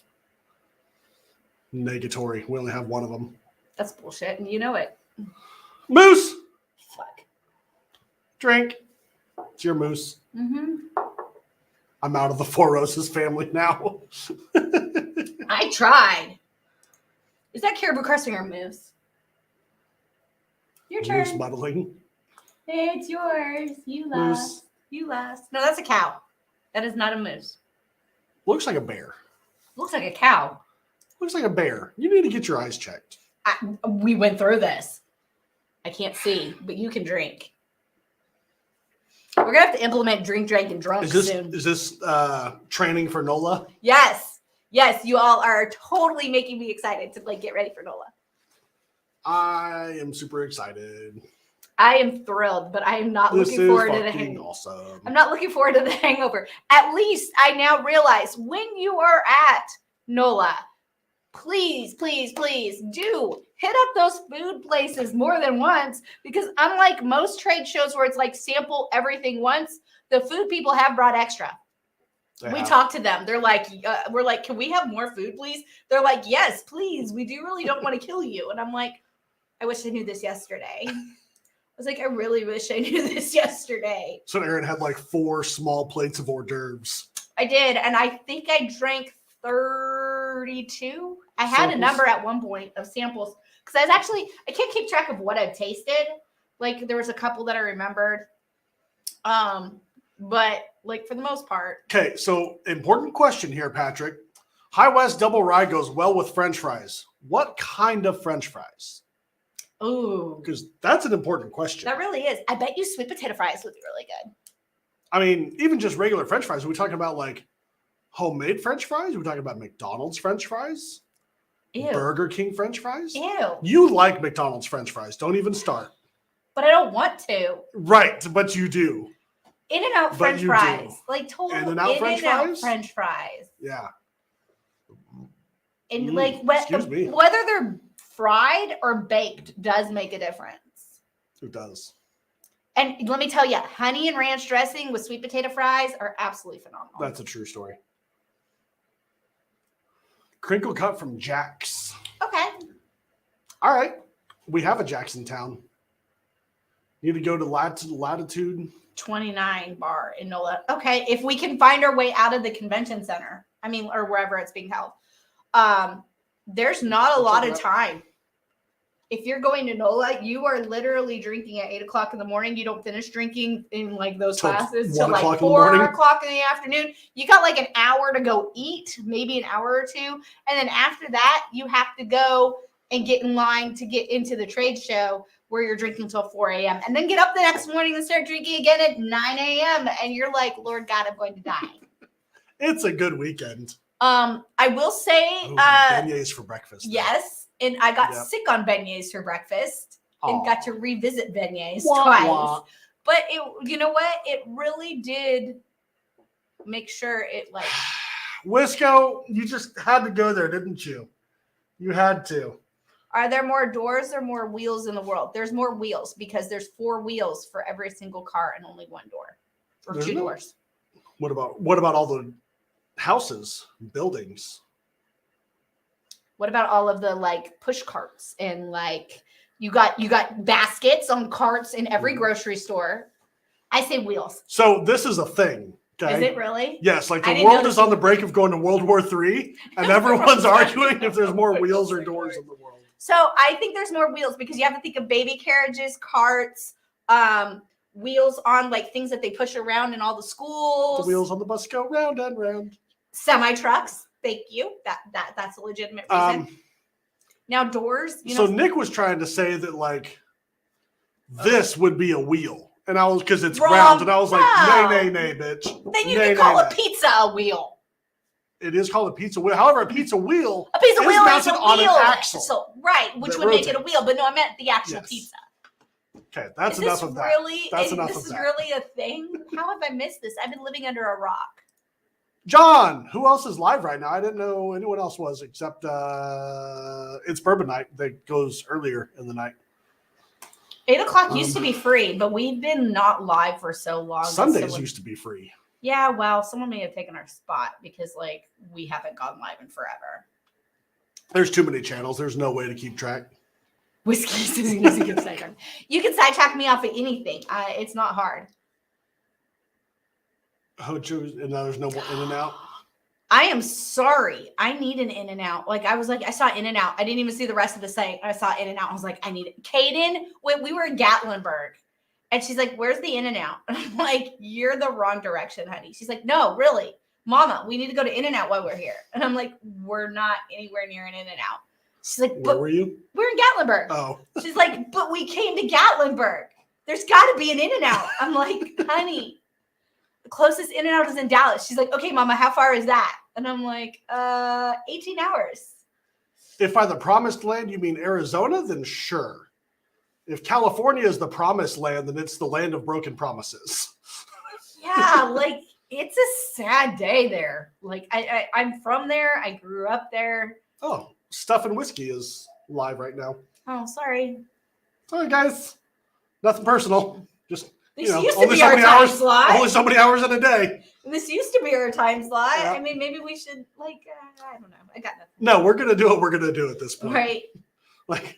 Negatory. We only have 1 of them. That's bullshit. And you know it. Moose. Fuck. Drink. It's your moose. Mm-hmm. I'm out of the 4 roses family now. I tried. Is that caribou crossing or moose? Your turn. Moose muddling. It's yours. You lost. Moose. You lost. No, that's a cow. That is not a moose. Looks like a bear. Looks like a cow. Looks like a bear. You need to get your eyes checked. We went through this. I can't see, but you can drink. We're going to have to implement drink, and drunk soon. Is this training for NOLA? Yes. Yes, you all are totally making me excited to get ready for NOLA. I am super excited. I am thrilled, but I am not looking forward to the hangover. Awesome. I'm not looking forward to the hangover. At least I now realize when you are at NOLA, please, please, please do hit up those food places more than once, because unlike most trade shows where it's like sample everything once, the food people have brought extra. We talked to them. They're like, we're like, can we have more food, please? They're like, yes, please. We really don't want to kill you. And I'm like, I wish I knew this yesterday. I was like, I really wish I knew this yesterday. So Aaron had 4 small plates of hors d'oeuvres. I did. And I think I drank 32. I had a number at one point of samples because I can't keep track of what I've tasted. There was a couple that I remembered. But for the most part. Okay, so important question here, Patrick. High West Double Rye goes well with French fries. What kind of French fries? Ooh. Because that's an important question. That really is. I bet you sweet potato fries would be really good. I mean, even just regular French fries. Are we talking about homemade French fries? Are we talking about McDonald's French fries? Ew. Burger King French fries? Ew. You like McDonald's French fries. Don't even start. But I don't want to. Right, but you do. In-N-Out French fries. Like total In-N-Out French fries. Yeah. And excuse me. whether they're fried or baked does make a difference. It does. And let me tell you, honey and ranch dressing with sweet potato fries are absolutely phenomenal. That's a true story. Crinkle cut from Jack's. Okay. All right. We have a Jack's in town. Need to go to Latitude 29 bar in NOLA. Okay. If we can find our way out of the convention center, or wherever it's being held, there's not a lot of time. If you're going to NOLA, you are literally drinking at 8 o'clock in the morning. You don't finish drinking in like those classes till like 4 o'clock in the afternoon. You got like an hour to go eat, maybe an hour or two. And then after that, you have to go and get in line to get into the trade show where you're drinking till 4 a.m. and then get up the next morning and start drinking again at 9 a.m. And you're like, Lord God, I'm going to die. It's a good weekend. I will say, beignets for breakfast. Yes. And I got sick on beignets for breakfast and got to revisit beignets twice. Wah. But you know what? It really did make sure it like. Wisco, you just had to go there, didn't you? You had to. Are there more doors or more wheels in the world? There's more wheels because there's 4 wheels for every single car and only 1 door or there's 2 doors. What about all the houses, buildings? What about all of the like push carts and like you got baskets on carts in every grocery store? I say wheels. So this is a thing. Okay? Is it really? Yes, like the world is on the brink of going to World War III, and everyone's arguing if there's more wheels or doors in the world. So I think there's more wheels because you have to think of baby carriages, carts, wheels on like things that they push around in all the schools. The wheels on the bus go round and round. Semi trucks. Thank you. That's a legitimate reason. Now doors. So Nick was trying to say that like this would be a wheel, and I was because it's round, and I was like, nay, bitch. Then you can call a pizza a wheel. It is called a pizza wheel. However, a pizza wheel is mounted on an axle. So which would make it a wheel. But no, I meant the actual pizza. Okay, that's enough of that. That's enough of that. This is really a thing. How have I missed this? I've been living under a rock. John, who else is live right now? I didn't know anyone else was except it's Bourbon night that goes earlier in the night. 8 o'clock used to be free, but we've been not live for so long. Sundays used to be free. Yeah, well, someone may have taken our spot because like we haven't gone live in forever. There's too many channels. There's no way to keep track. Whiskey says he doesn't get sidetracked. You can sidetrack me off of anything. It's not hard. And now there's no more In-N-Out. I am sorry. I need an In-N-Out. Like I was like, I saw In-N-Out. I didn't even see the rest of the site. I saw In-N-Out. I was like, I need it. Kaden, we were in Gatlinburg, and she's like, "Where's the In-N-Out?" And I'm like, "You're the wrong direction, honey." She's like, "No, really, Mama, we need to go to In-N-Out while we're here." And I'm like, "We're not anywhere near an In-N-Out." She's like, "Where were you?" We're in Gatlinburg. Oh. She's like, "But we came to Gatlinburg. There's got to be an In-N-Out." I'm like, "Honey, the closest In-N-Out is in Dallas." She's like, "Okay, Mama, how far is that?" And I'm like, 18 hours. If by the promised land you mean Arizona, then sure. If California is the promised land, then it's the land of broken promises. Yeah, like it's a sad day there. Like I'm from there. I grew up there. Oh, Stuff and Whiskey is live right now. Oh, sorry. Sorry, guys. Nothing personal. Just only so many hours. Only so many hours in a day. This used to be our time slot. Yeah. I mean, maybe we should I don't know. I got nothing. No, we're gonna do what we're gonna do at this point. Right. Like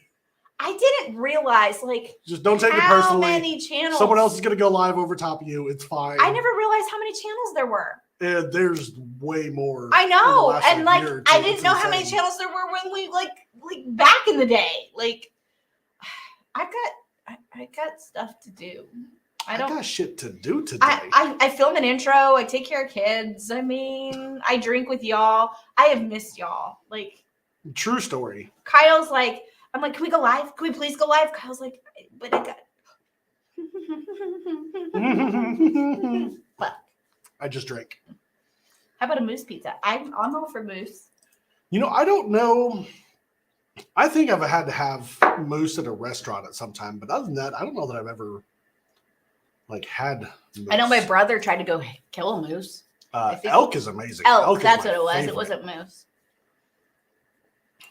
I didn't realize just don't take it personally. How many channels? Someone else is gonna go live over top of you. It's fine. I never realized how many channels there were. There's way more. I know, and I didn't know how many channels there were when we like back in the day. Like I got stuff to do. I got shit to do today. I film an intro. I take care of kids. I mean, I drink with y'all. I have missed y'all. Like, true story. Kyle's like, I'm like, can we go live? Can we please go live? Kyle's like, but I got. But I just drank. How about a moose pizza? I'm all for moose. I don't know I think I've had to have moose at a restaurant at some time, but other than that, I don't know that I've ever like had moose. I know my brother tried to go kill a moose. Elk is amazing. Elk, is that's my what it was. favorite. It wasn't moose.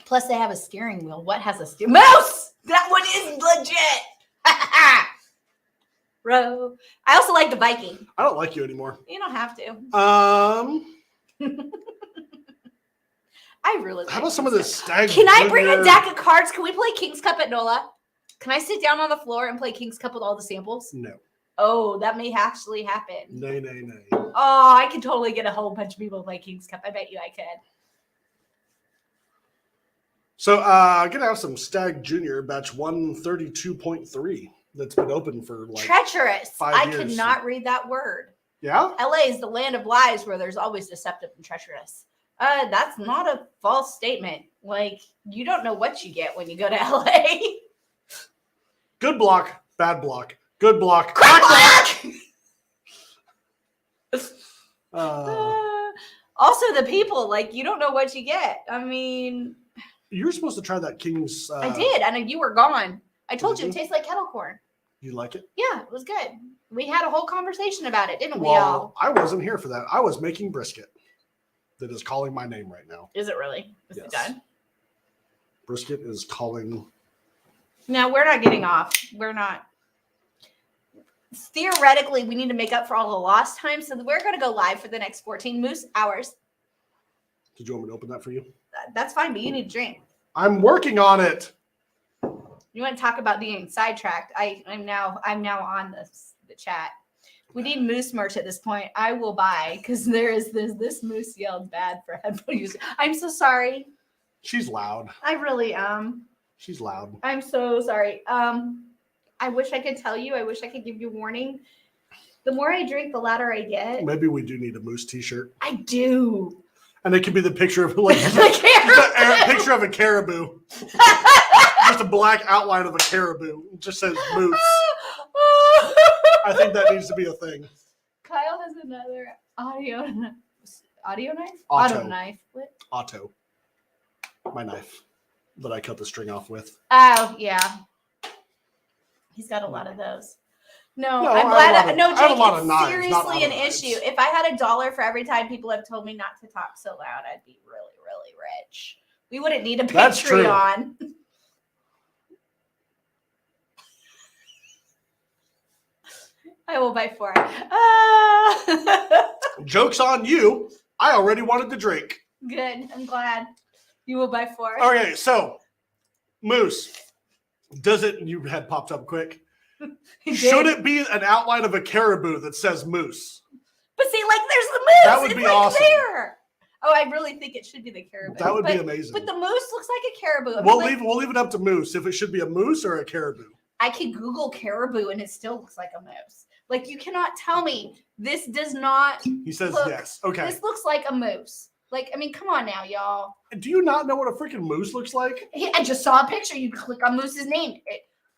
Plus, they have a steering wheel. What has a steering moose? That one is legit. Bro. I also like the Viking. I don't like you anymore. You don't have to. I really like how about some of this stag? Can I bring a deck of cards? Can we play King's Cup at NOLA? Can I sit down on the floor and play King's Cup with all the samples? No. Oh, that may actually happen. Nay. Oh, I could totally get a whole bunch of people to play King's Cup. I bet you I could. So I'm gonna have some Stag Junior batch 132.3 that's been open for like treacherous. 5 years. I could not read that word. Yeah? LA is the land of lies where there's always deceptive and treacherous. That's not a false statement. Like, you don't know what you get when you go to LA. Good block, bad block. Good block. Crack block! Also, the people, like, you don't know what you get. I mean, you were supposed to try that King's. I did, and you were gone. I told you it tastes like kettle corn. You like it? Yeah, it was good. We had a whole conversation about it, didn't we Well, all? I wasn't here for that. I was making brisket that is calling my name right now. Is it really? Is it done? Brisket is calling. No, we're not getting off. We're not. Theoretically, we need to make up for all the lost time, so we're going to go live for the next 14 moose hours. Did you want me to open that for you? That's fine, but you need to drink. I'm working on it. You want to talk about being sidetracked? I'm now on the chat. We need moose merch at this point. I will buy because this moose yelled bad for headphone use. I'm so sorry. She's loud. I really am. She's loud. I'm so sorry. I wish I could tell you. I wish I could give you warning. The more I drink, the louder I get. Maybe we do need a moose t-shirt. I do. And it could be the picture of like the picture of a caribou. Just a black outline of a caribou. It just says moose. I think that needs to be a thing. Kyle has another audio knife? Auto knife. What? Auto. My knife that I cut the string off with. Oh, yeah. He's got a lot of those. No, I'm glad. Jake, it's seriously an issue. If I had $1 for every time people have told me not to talk so loud, I'd be really, really rich. We wouldn't need a Patreon. I will buy 4. Joke's on you. I already wanted to drink. Good. I'm glad. You will buy 4. Okay, so moose. Your head popped up quick. Should it be an outline of a caribou that says moose? But see, like, there's the moose. That would be awesome. There. Oh, I really think it should be the caribou. That would be amazing. But the moose looks like a caribou. We'll leave it up to moose if it should be a moose or a caribou. I can Google caribou and it still looks like a moose. Like, you cannot tell me this does not. He says yes. Okay. This looks like a moose. Like, I mean, come on now, y'all. Do you not know what a freaking moose looks like? I just saw a picture. You click on Moose's name.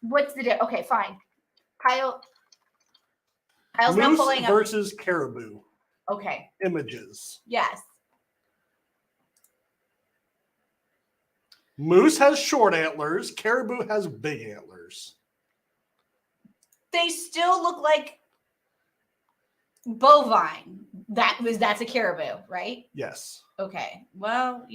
What's the difference? Okay, fine. Kyle's now Moose pulling up. versus caribou. Okay. Images. Yes. Moose has short antlers. Caribou has big antlers. They still look like bovine. That's a caribou, right? Yes. Okay. Well,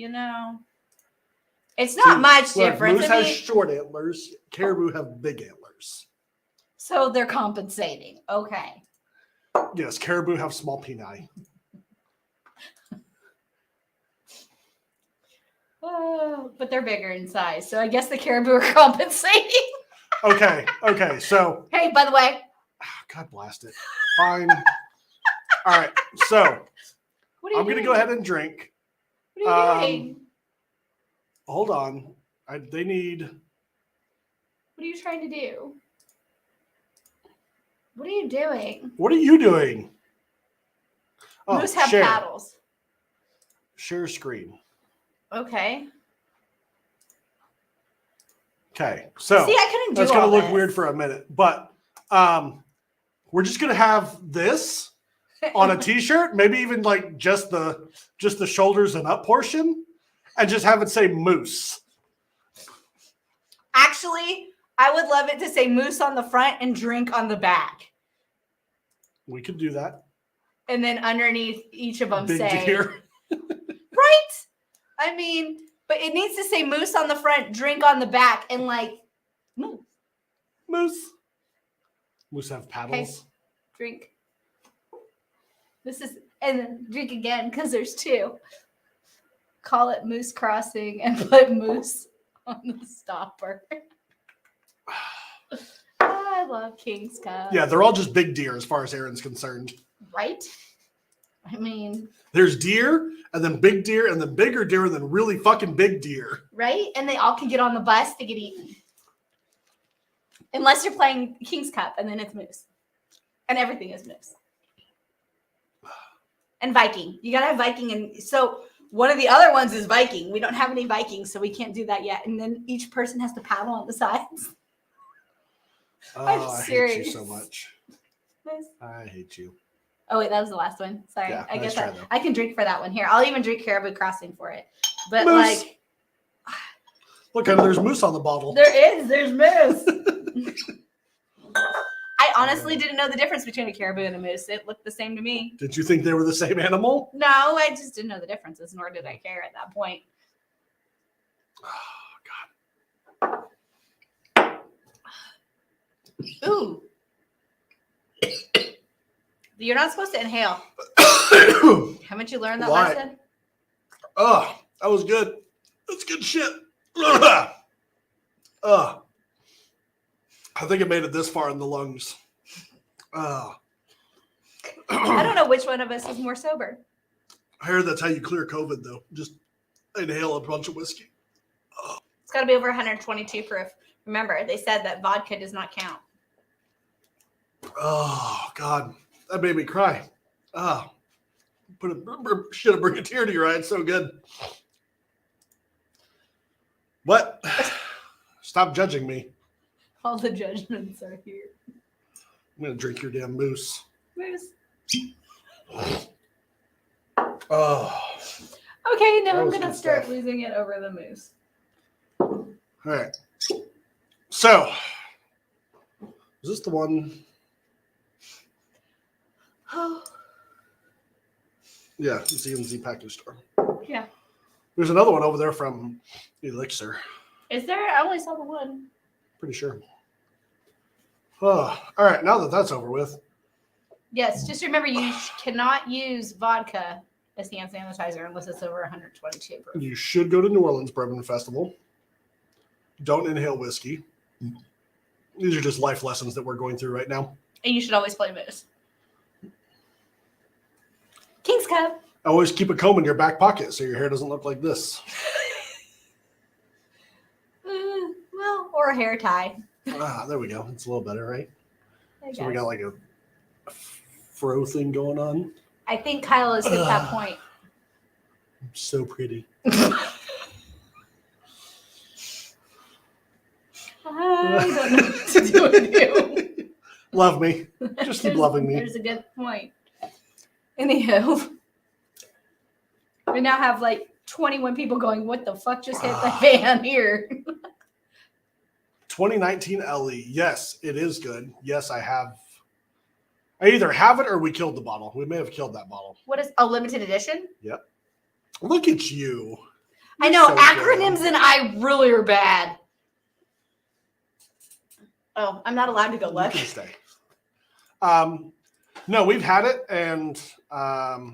it's not much difference. Moose has short antlers. Caribou have big antlers. So they're compensating. Okay. Yes, caribou have small peni. Oh, but they're bigger in size. So I guess the caribou are compensating. Okay. So. Hey, by the way. God blast it. Fine. All right. So I'm going to go ahead and drink. What are you doing? Hold on. They need. What are you trying to do? What are you doing? What are you doing? Oh, Moose have paddles. Share screen. Okay. Okay. So see, I couldn't do that's going to look this. weird for a minute, but we're just going to have this on a t-shirt, maybe even like just the shoulders and up portion, and just have it say moose. Actually, I would love it to say moose on the front and drink on the back. We could do that. And then underneath each of them Big say... deer. Right? I mean, but it needs to say moose on the front, drink on the back, and like, moose. Moose. Moose have paddles. Okay. Drink. This is, and then drink again because there's two. Call it Moose Crossing and put moose on the stopper. I love King's Cup. Yeah, they're all just big deer as far as Aaron's concerned. Right? I mean, there's deer, and then big deer, and then bigger deer, and then really fucking big deer. Right? And they all can get on the bus to get eaten. Unless you're playing King's Cup, and then it's moose. And everything is moose. And Viking. You gotta have Viking. And so one of the other ones is Viking. We don't have any Vikings, so we can't do that yet. And then each person has to paddle on the sides. Oh, I'm serious. hate you so much. I hate you. Oh, wait, that was the last one. Sorry. Yeah, I nice guess try, though. I can drink for that one here. I'll even drink Caribou Crossing for it. But Moose. like, Look, there's moose on the bottle. there's moose. I honestly didn't know the difference between a caribou and a moose. It looked the same to me. Did you think they were the same animal? No, I just didn't know the differences, nor did I care at that point. Oh, God. Ooh. You're not supposed to inhale. Haven't you learned that Why? lesson? Oh, that was good. That's good shit. I think it made it this far in the lungs. I don't know which one of us is more sober. I heard that's how you clear COVID, though. Just inhale a bunch of whiskey. It's got to be over 122 proof. Remember, they said that vodka does not count. Oh, God. That made me cry. Oh, should have bring a tear to your eye. It's so good. What? Stop judging me. All the judgments are here. I'm going to drink your damn moose. Moose. Oh. Okay, now That I'm was going to good start stuff. losing it over the moose. All right. So, is this the one? Oh, Yeah, it's the EMZ package store. yeah. There's another one over there from Elixir. Is there? I only saw the one. Pretty sure. Oh, all right. Now that that's over with. Yes, just remember you cannot use vodka as hand sanitizer unless it's over 122 proof. You should go to New Orleans Bourbon Festival. Don't inhale whiskey. These are just life lessons that we're going through right now. And you should always play moose. King's Cup. Always keep a comb in your back pocket so your hair doesn't look like this. Well, or a hair tie. There we go. It's a little better, right? I So we guess. got like a fro thing going on. I think Kyle has hit that point. So pretty. I don't know what to do with you. Love me. Just keep loving me. There's a good point. Anywho, we now have like 21 people going, what the fuck just hit the fan here? 2019 LE. Yes, it is good. Yes, I have. I either have it or we killed the bottle. We may have killed that bottle. What is a limited edition? Yep. Look at you. I know So acronyms good. and I really are bad. Oh, I'm not allowed to go You look. can stay. No, we've had it, and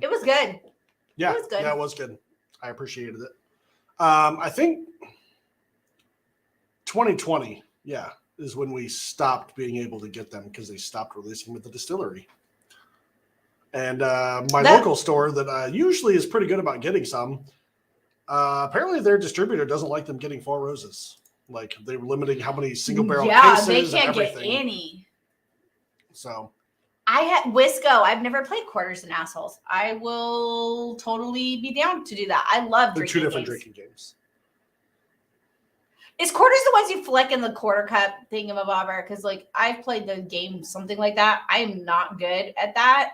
It was good. yeah, it was good. Yeah, it was good. I appreciated it. I think 2020, yeah, is when we stopped being able to get them because they stopped releasing them at the distillery. And my local store that usually is pretty good about getting some, apparently their distributor doesn't like them getting Four Roses. Like they were limiting how many single barrel cases. They can't and get everything. any. So I had Wisco. I've never played Quarters and Assholes. I will totally be down to do that. I love they're drinking two different games. drinking games. Is Quarters the ones you flick in the quarter cup thingamabobber? Because like I've played the game something like that. I am not good at that.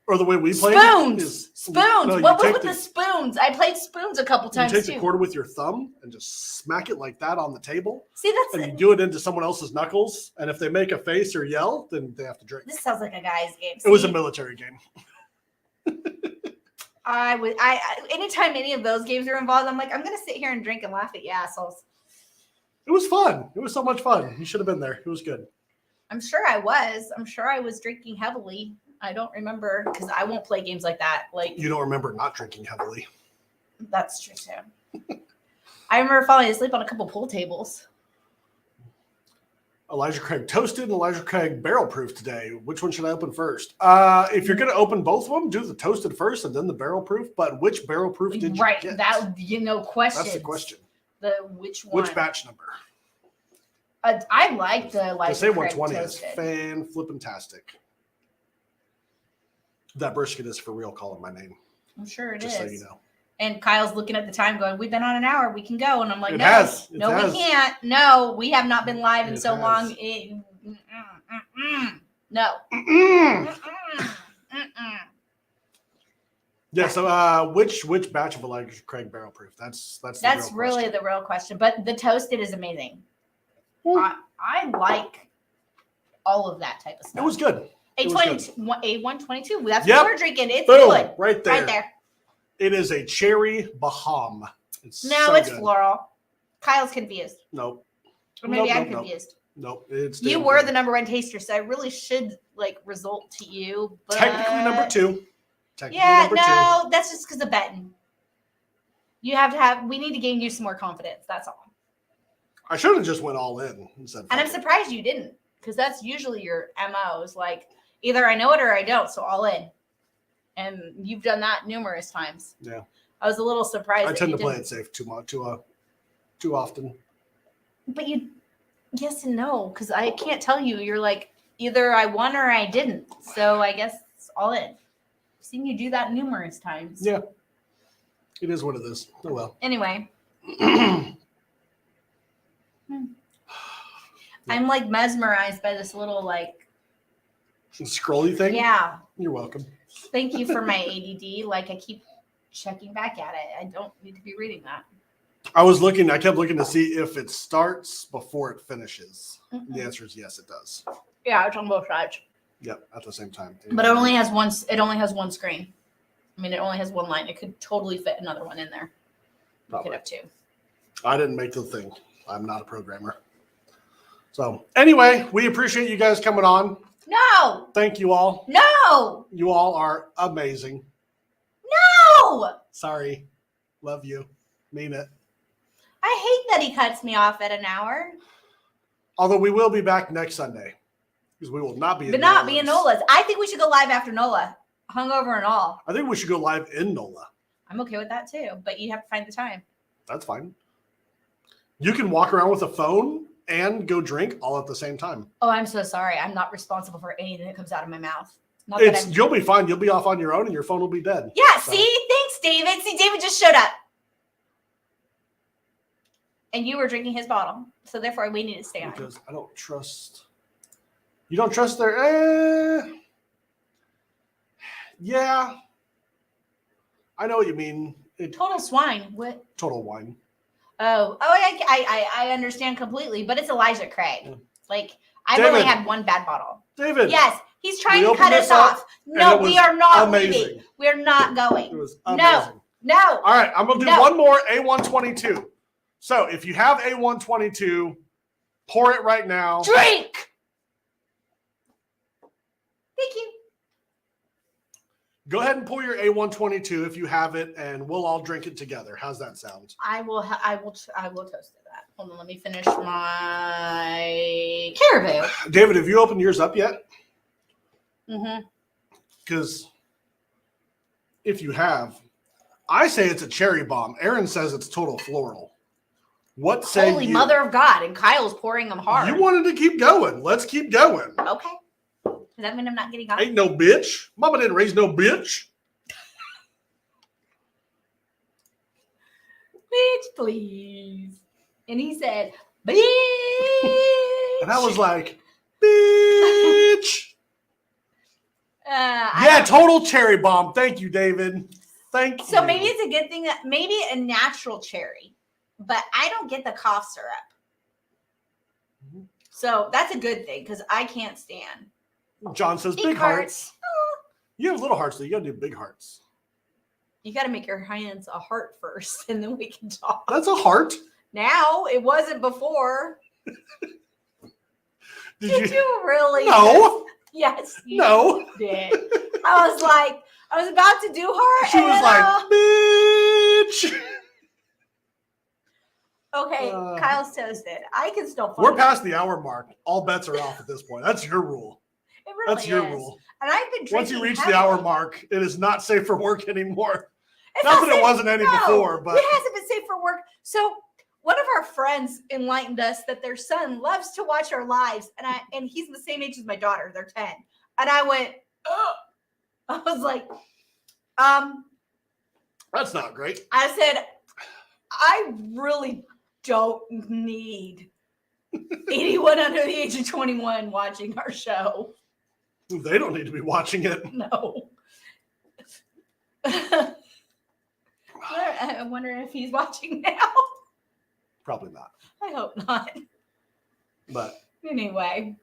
or the way we play spoons. No, What was with the spoons? I played spoons a couple times too. You take the quarter with your thumb and just smack it like that on the table. See, and you do it into someone else's knuckles, and if they make a face or yell, then they have to drink. This sounds like a guy's game. It was a military game. Anytime any of those games are involved, I'm like, I'm gonna sit here and drink and laugh at you assholes. It was fun. It was so much fun. You should have been there. It was good. I'm sure I was. I'm sure I was drinking heavily. I don't remember because I won't play games like that. Like, you don't remember not drinking heavily. That's true too. I remember falling asleep on a couple pool tables. Elijah Craig toasted and Elijah Craig barrel proof today. Which one should I open first? If you're going to open both of them, do the toasted first and then the barrel proof. But which barrel proof did you get? Right, that question. That's the question. Which one? Which batch number? I like the Elijah They say Craig 120 toasted. is fan-flippin-tastic. That brisket is for real calling my name. I'm sure it is. Just so you know. And Kyle's looking at the time going, we've been on an hour. We can go. And I'm like, It no, has. we can't. No, we have not been live in so has. long. No. Yeah, so which batch of Elijah Craig barrel proof? That's really the real question. But the toasted is amazing. I like all of that type of stuff. It was good. A122. That's Yep. what we're drinking. It's Boom, good. right there. Right there. It is a cherry Baham. It's It's good. floral. Kyle's confused. Nope. Or maybe Nope, I'm nope, confused. Nope. It's You damn were good. the number one taster, so I really should result to you. But Technically number two. That's just because of betting. You have to we need to gain you some more confidence. That's all. I should have just went all in and said. And I'm surprised you didn't, because that's usually your MO is like either I know it or I don't, so all in. And you've done that numerous times. Yeah. I was a little surprised. I tend to play it safe too often. But yes and no, because I can't tell you. You're like either I won or I didn't. So I guess it's all in. I've seen you do that numerous times. Yeah. It is what it is. Oh well. Anyway. I'm mesmerized by this little scrolly thing. Yeah. You're welcome. Thank you for my ADD. I keep checking back at it. I don't need to be reading that. I kept looking to see if it starts before it finishes. Mm-mm. The answer is yes, it does. Yeah, it's on both sides. Yep, at the same time. But it only has one screen. I mean, it only has one line. It could totally fit another one in there. You could have two. I didn't make the thing. I'm not a programmer. So anyway, we appreciate you guys coming on. No. Thank you all. No. You all are amazing. No. Sorry. Love you. Mean it. I hate that he cuts me off at an hour. Although we will be back next Sunday. Because we will not be in Nola's. I think we should go live after Nola. Hungover and all. I think we should go live in Nola. I'm okay with that too. But you have to find the time. That's fine. You can walk around with a phone and go drink all at the same time. Oh, I'm so sorry. I'm not responsible for anything that comes out of my mouth. You'll be fine. You'll be off on your own and your phone will be dead. Yeah, so. See? Thanks, David. See, David just showed up. And you were drinking his bottle. So therefore, we need to stay on. Because I don't trust. You don't trust their. Yeah. I know what you mean. Total swine. What? Total wine. Oh, I understand completely, but it's Elijah Craig. Yeah. I've only had one bad bottle. David. Yes, he's trying to cut us off. No, we are not leaving. We are not going. It was amazing. No. All right, I'm going to do one more A122. So if you have A122, pour it right now. Drink. Thank you. Go ahead and pour your A122 if you have it, and we'll all drink it together. How's that sound? I will toast that. Hold on, let me finish my caribou. David, have you opened yours up yet? Mm-hmm. Because if you have, I say it's a cherry bomb. Aaron says it's total floral. What say Holy you? Mother of God, and Kyle's pouring them hard. You wanted to keep going. Let's keep going. Okay. Does that mean I'm not getting off? Ain't no bitch. Mama didn't raise no bitch. Bitch, please. And he said, bitch. And I was like, bitch. Total cherry bomb. Thank you, David. Thank you. So maybe it's a good thing that maybe a natural cherry, but I don't get the cough syrup. So that's a good thing because I can't stand. John says big hearts. You have little hearts, though. You got to do big hearts. You got to make your hands a heart first, and then we can talk. That's a heart. Now, it wasn't before. Did you really? No. Yes. You No. did. I was about to do heart. She was like, bitch. Okay, Kyle's toasted. I can still find We're past the hour mark. All bets are off at this point. That's your rule. It really That's your is. rule. And I've been drinking Once you reach heavily. the hour mark, it is not safe for work anymore. It's not that safe. it wasn't any before, but it hasn't been safe for work. So one of our friends enlightened us that their son loves to watch our lives, and he's the same age as my daughter. They're 10, and I went, ugh. I was like, that's not great. I said, I really don't need anyone under the age of 21 watching our show. They don't need to be watching it. No. I wonder if he's watching now. Probably not. I hope not. But anyway,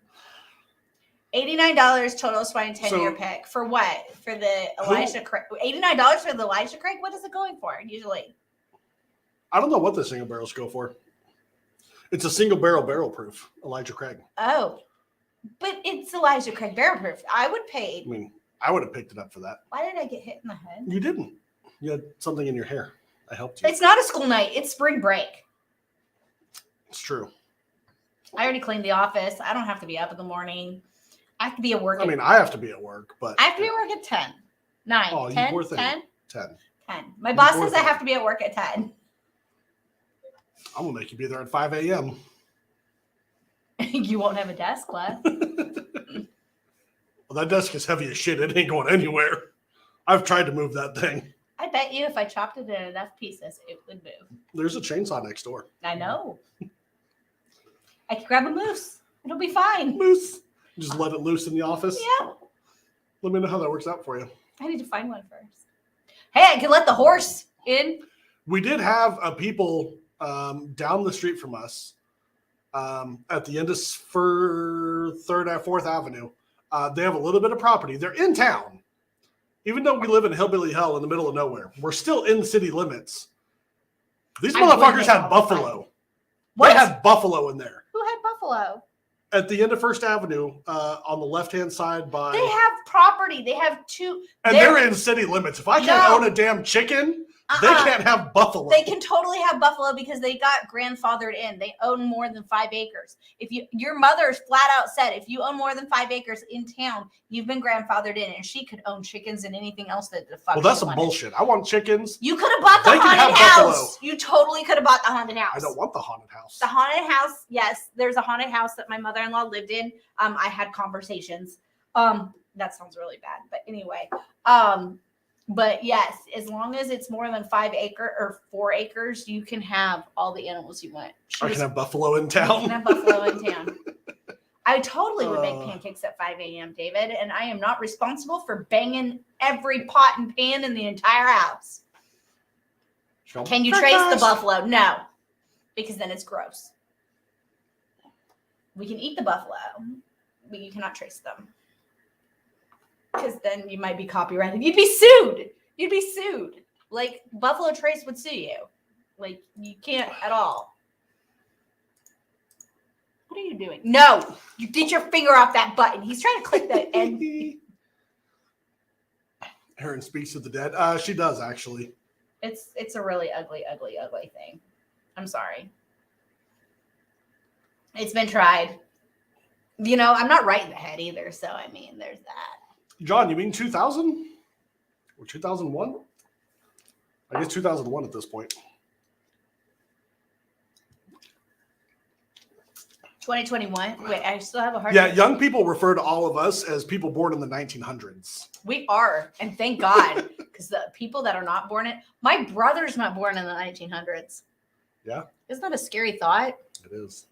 $89 total swine 10-year pick. For what? For the Elijah Craig. $89 for the Elijah Craig? What is it going for usually? I don't know what the single barrels go for. It's a single barrel proof, Elijah Craig. Oh, but it's Elijah Craig barrel proof. I would pay. I mean, I would have picked it up for that. Why did I get hit in the head? You didn't. You had something in your hair. I helped you. It's not a school night. It's spring break. It's true. I already cleaned the office. I don't have to be up in the morning. I have to be at work. I mean, I have to be at work, but I have to be at work at 10. 9. Oh, 10? you poor thing. 10? 10. 10. My boss says I have to be at work at 10. I'm going to make you be there at 5 a.m. You won't have a desk left. Well, that desk is heavy as shit. It ain't going anywhere. I've tried to move that thing. I bet you if I chopped it in enough pieces, it would move. There's a chainsaw next door. I know. I can grab a moose. It'll be fine. Moose. Just let it loose in the office. Yeah. Let me know how that works out for you. I need to find one first. Hey, I can let the horse in. We did have people down the street from us at the end of 4th Avenue. They have a little bit of property. They're in town. Even though we live in hillbilly hell in the middle of nowhere, we're still in city limits. These motherfuckers had buffalo. What? They had buffalo in there. Who had buffalo? At the end of 1st Avenue, on the left-hand side by... They have property. They have two... And they're in city limits. If I can't own a damn chicken, they can't have buffalo. They can totally have buffalo because they got grandfathered in. They own more than 5 acres. If your mother's flat out said, if you own more than 5 acres in town, you've been grandfathered in, and she could own chickens and anything else that the fuck. Well, that's some bullshit. I want chickens. You could have bought the haunted house. You totally could have bought the haunted house. I don't want the haunted house. The haunted house, yes. There's a haunted house that my mother-in-law lived in. I had conversations. That sounds really bad, but anyway. But yes, as long as it's more than 4 acres, you can have all the animals you want. I can have buffalo in town. You can have buffalo in town. I totally would make pancakes at 5 a.m., David, and I am not responsible for banging every pot and pan in the entire house. Can you trace the buffalo? No, because then it's gross. We can eat the buffalo, but you cannot trace them. Because then you might be copyrighted. You'd be sued. Like, Buffalo Trace would sue you. Like, you can't at all. What are you doing? No! You get your finger off that button. He's trying to click the end. Erin speaks to the dead. She does, actually. It's a really ugly thing. I'm sorry. It's been tried. You know, I'm not right in the head either, so, I mean, there's that. John, you mean 2000? Or 2001? I guess 2001 at this point. 2021? Wait, I still have a hard time. Yeah, young people refer to all of us as people born in the 1900s. We are, and thank God, because the people that are not born in... My brother's not born in the 1900s. Yeah? Isn't that a scary thought? It is.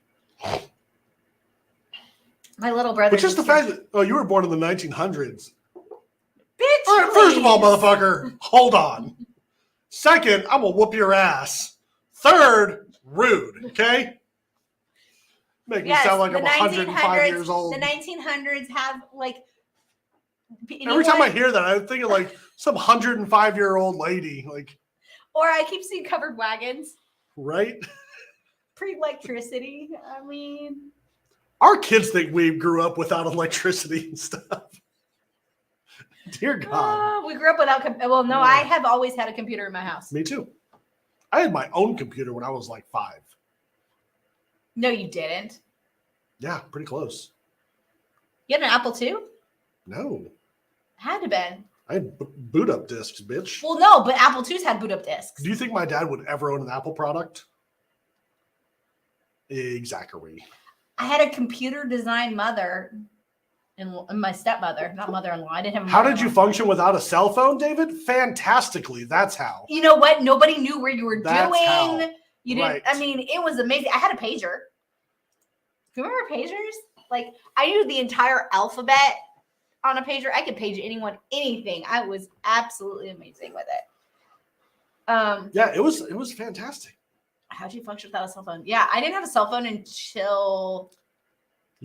My little brother... But just the fact that, you were born in the 1900s. Bitch, All right, first of all, please. motherfucker, hold on. Second, I'm going to whoop your ass. Third, rude, okay? Make me sound like I'm 105 years old. The 1900s have like. Every time I hear that, I'm thinking like some 105-year-old lady, like. Or I keep seeing covered wagons. Right? Pre-electricity. I mean, our kids think we grew up without electricity and stuff. Dear God. We grew up without. Well, no, I have always had a computer in my house. Me too. I had my own computer when I was like 5. No, you didn't. Yeah, pretty close. You had an Apple II? No. Had to been. I had boot up discs, bitch. Well, no, but Apple IIs had boot up discs. Do you think my dad would ever own an Apple product? Exactly. I had a computer design mother and my stepmother, not mother-in-law. I didn't have. How did you function without a cell phone, David? Fantastically. That's how. You know what? Nobody knew where you were doing. How. You didn't. Right. I mean, it was amazing. I had a pager. Do you remember pagers? Like I knew the entire alphabet on a pager. I could page anyone, anything. I was absolutely amazing with it. Yeah, it was fantastic. How'd you function without a cell phone? Yeah, I didn't have a cell phone until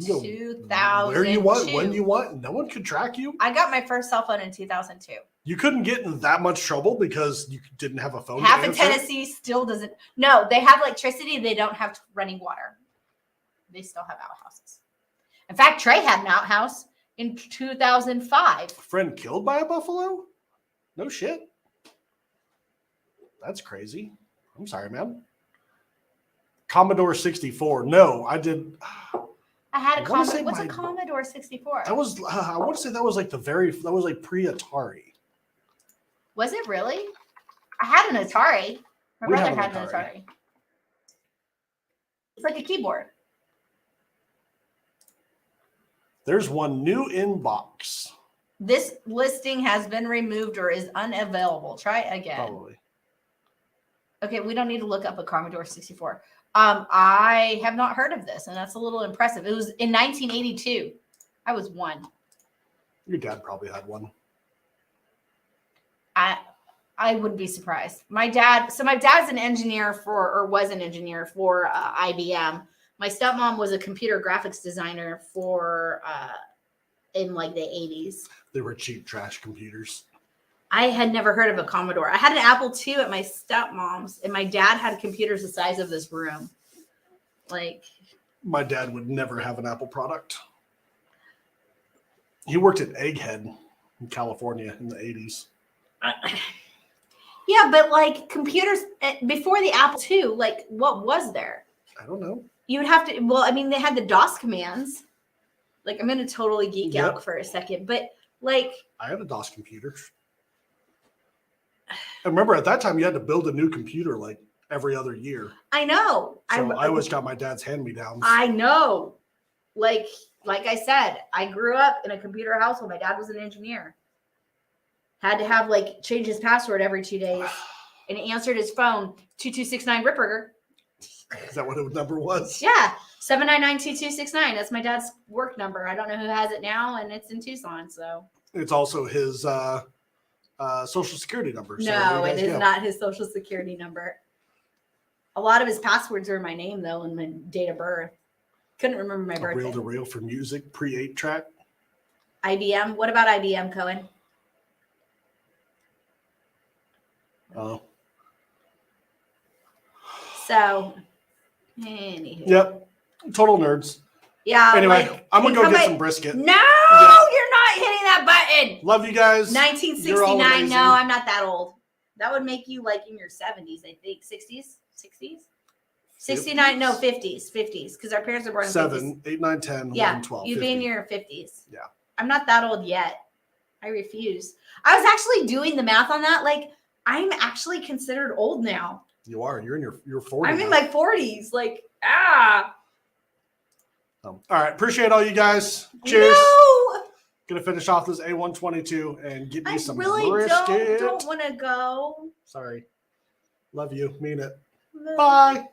2000. Where you want, when you want. No one could track you. I got my first cell phone in 2002. You couldn't get in that much trouble because you didn't have a phone. Half of Tennessee still doesn't. No, they have electricity. They don't have running water. They still have outhouses. In fact, Trey had an outhouse in 2005. Friend killed by a buffalo? No shit. That's crazy. I'm sorry, man. Commodore 64. No, I did. I had a Commodore. What's a Commodore 64? That was. I want to say that was like that was like pre-Atari. Was it really? I had an Atari. My brother had an Atari. It's like a keyboard. There's one new inbox. This listing has been removed or is unavailable. Try again. Probably. Okay, we don't need to look up a Commodore 64. I have not heard of this, and that's a little impressive. It was in 1982. I was 1. Your dad probably had one. I wouldn't be surprised. My dad's an engineer was an engineer for IBM. My stepmom was a computer graphics designer for in like the 80s. They were cheap trash computers. I had never heard of a Commodore. I had an Apple II at my stepmom's, and my dad had computers the size of this room. Like, my dad would never have an Apple product. He worked at Egghead in California in the 80s. Yeah, but like computers before the Apple II, like what was there? I don't know. You would have to. Well, I mean, they had the DOS commands. Like, I'm going to totally geek out for a second, but like, I had a DOS computer. I remember at that time you had to build a new computer like every other year. I know. So I always got my dad's hand-me-downs. I know. Like I said, I grew up in a computer household. My dad was an engineer. Had to have change his password every 2 days, and he answered his phone 2269 Ripperger. Is that what the number was? Yeah, 799-2269. That's my dad's work number. I don't know who has it now, and it's in Tucson. So it's also his social security number. So no, it is not his social security number. A lot of his passwords are my name though, and my date of birth. Couldn't remember my birthday. Reel to reel for music, pre-8 track. IBM. What about IBM, Cohen? Oh. So, anywho. Yep. Total nerds. Yeah. Anyway, I'm going to go get some brisket. No, you're not hitting that button. Love you guys. 1969. No, I'm not that old. That would make you in your 70s, I think. 60s? 60s? 69, no, 50s. Because our parents were born in 7, 8, 9, 10, 11, 12. You'd be in your 50s. Yeah. I'm not that old yet. I refuse. I was actually doing the math on that. I'm actually considered old now. You are. You're in your 40s. I'm in my 40s. All right. Appreciate all you guys. Cheers. No! Gonna finish off this A122 and get me some really brisket. don't want to go. Sorry. Love you. Mean it. Bye.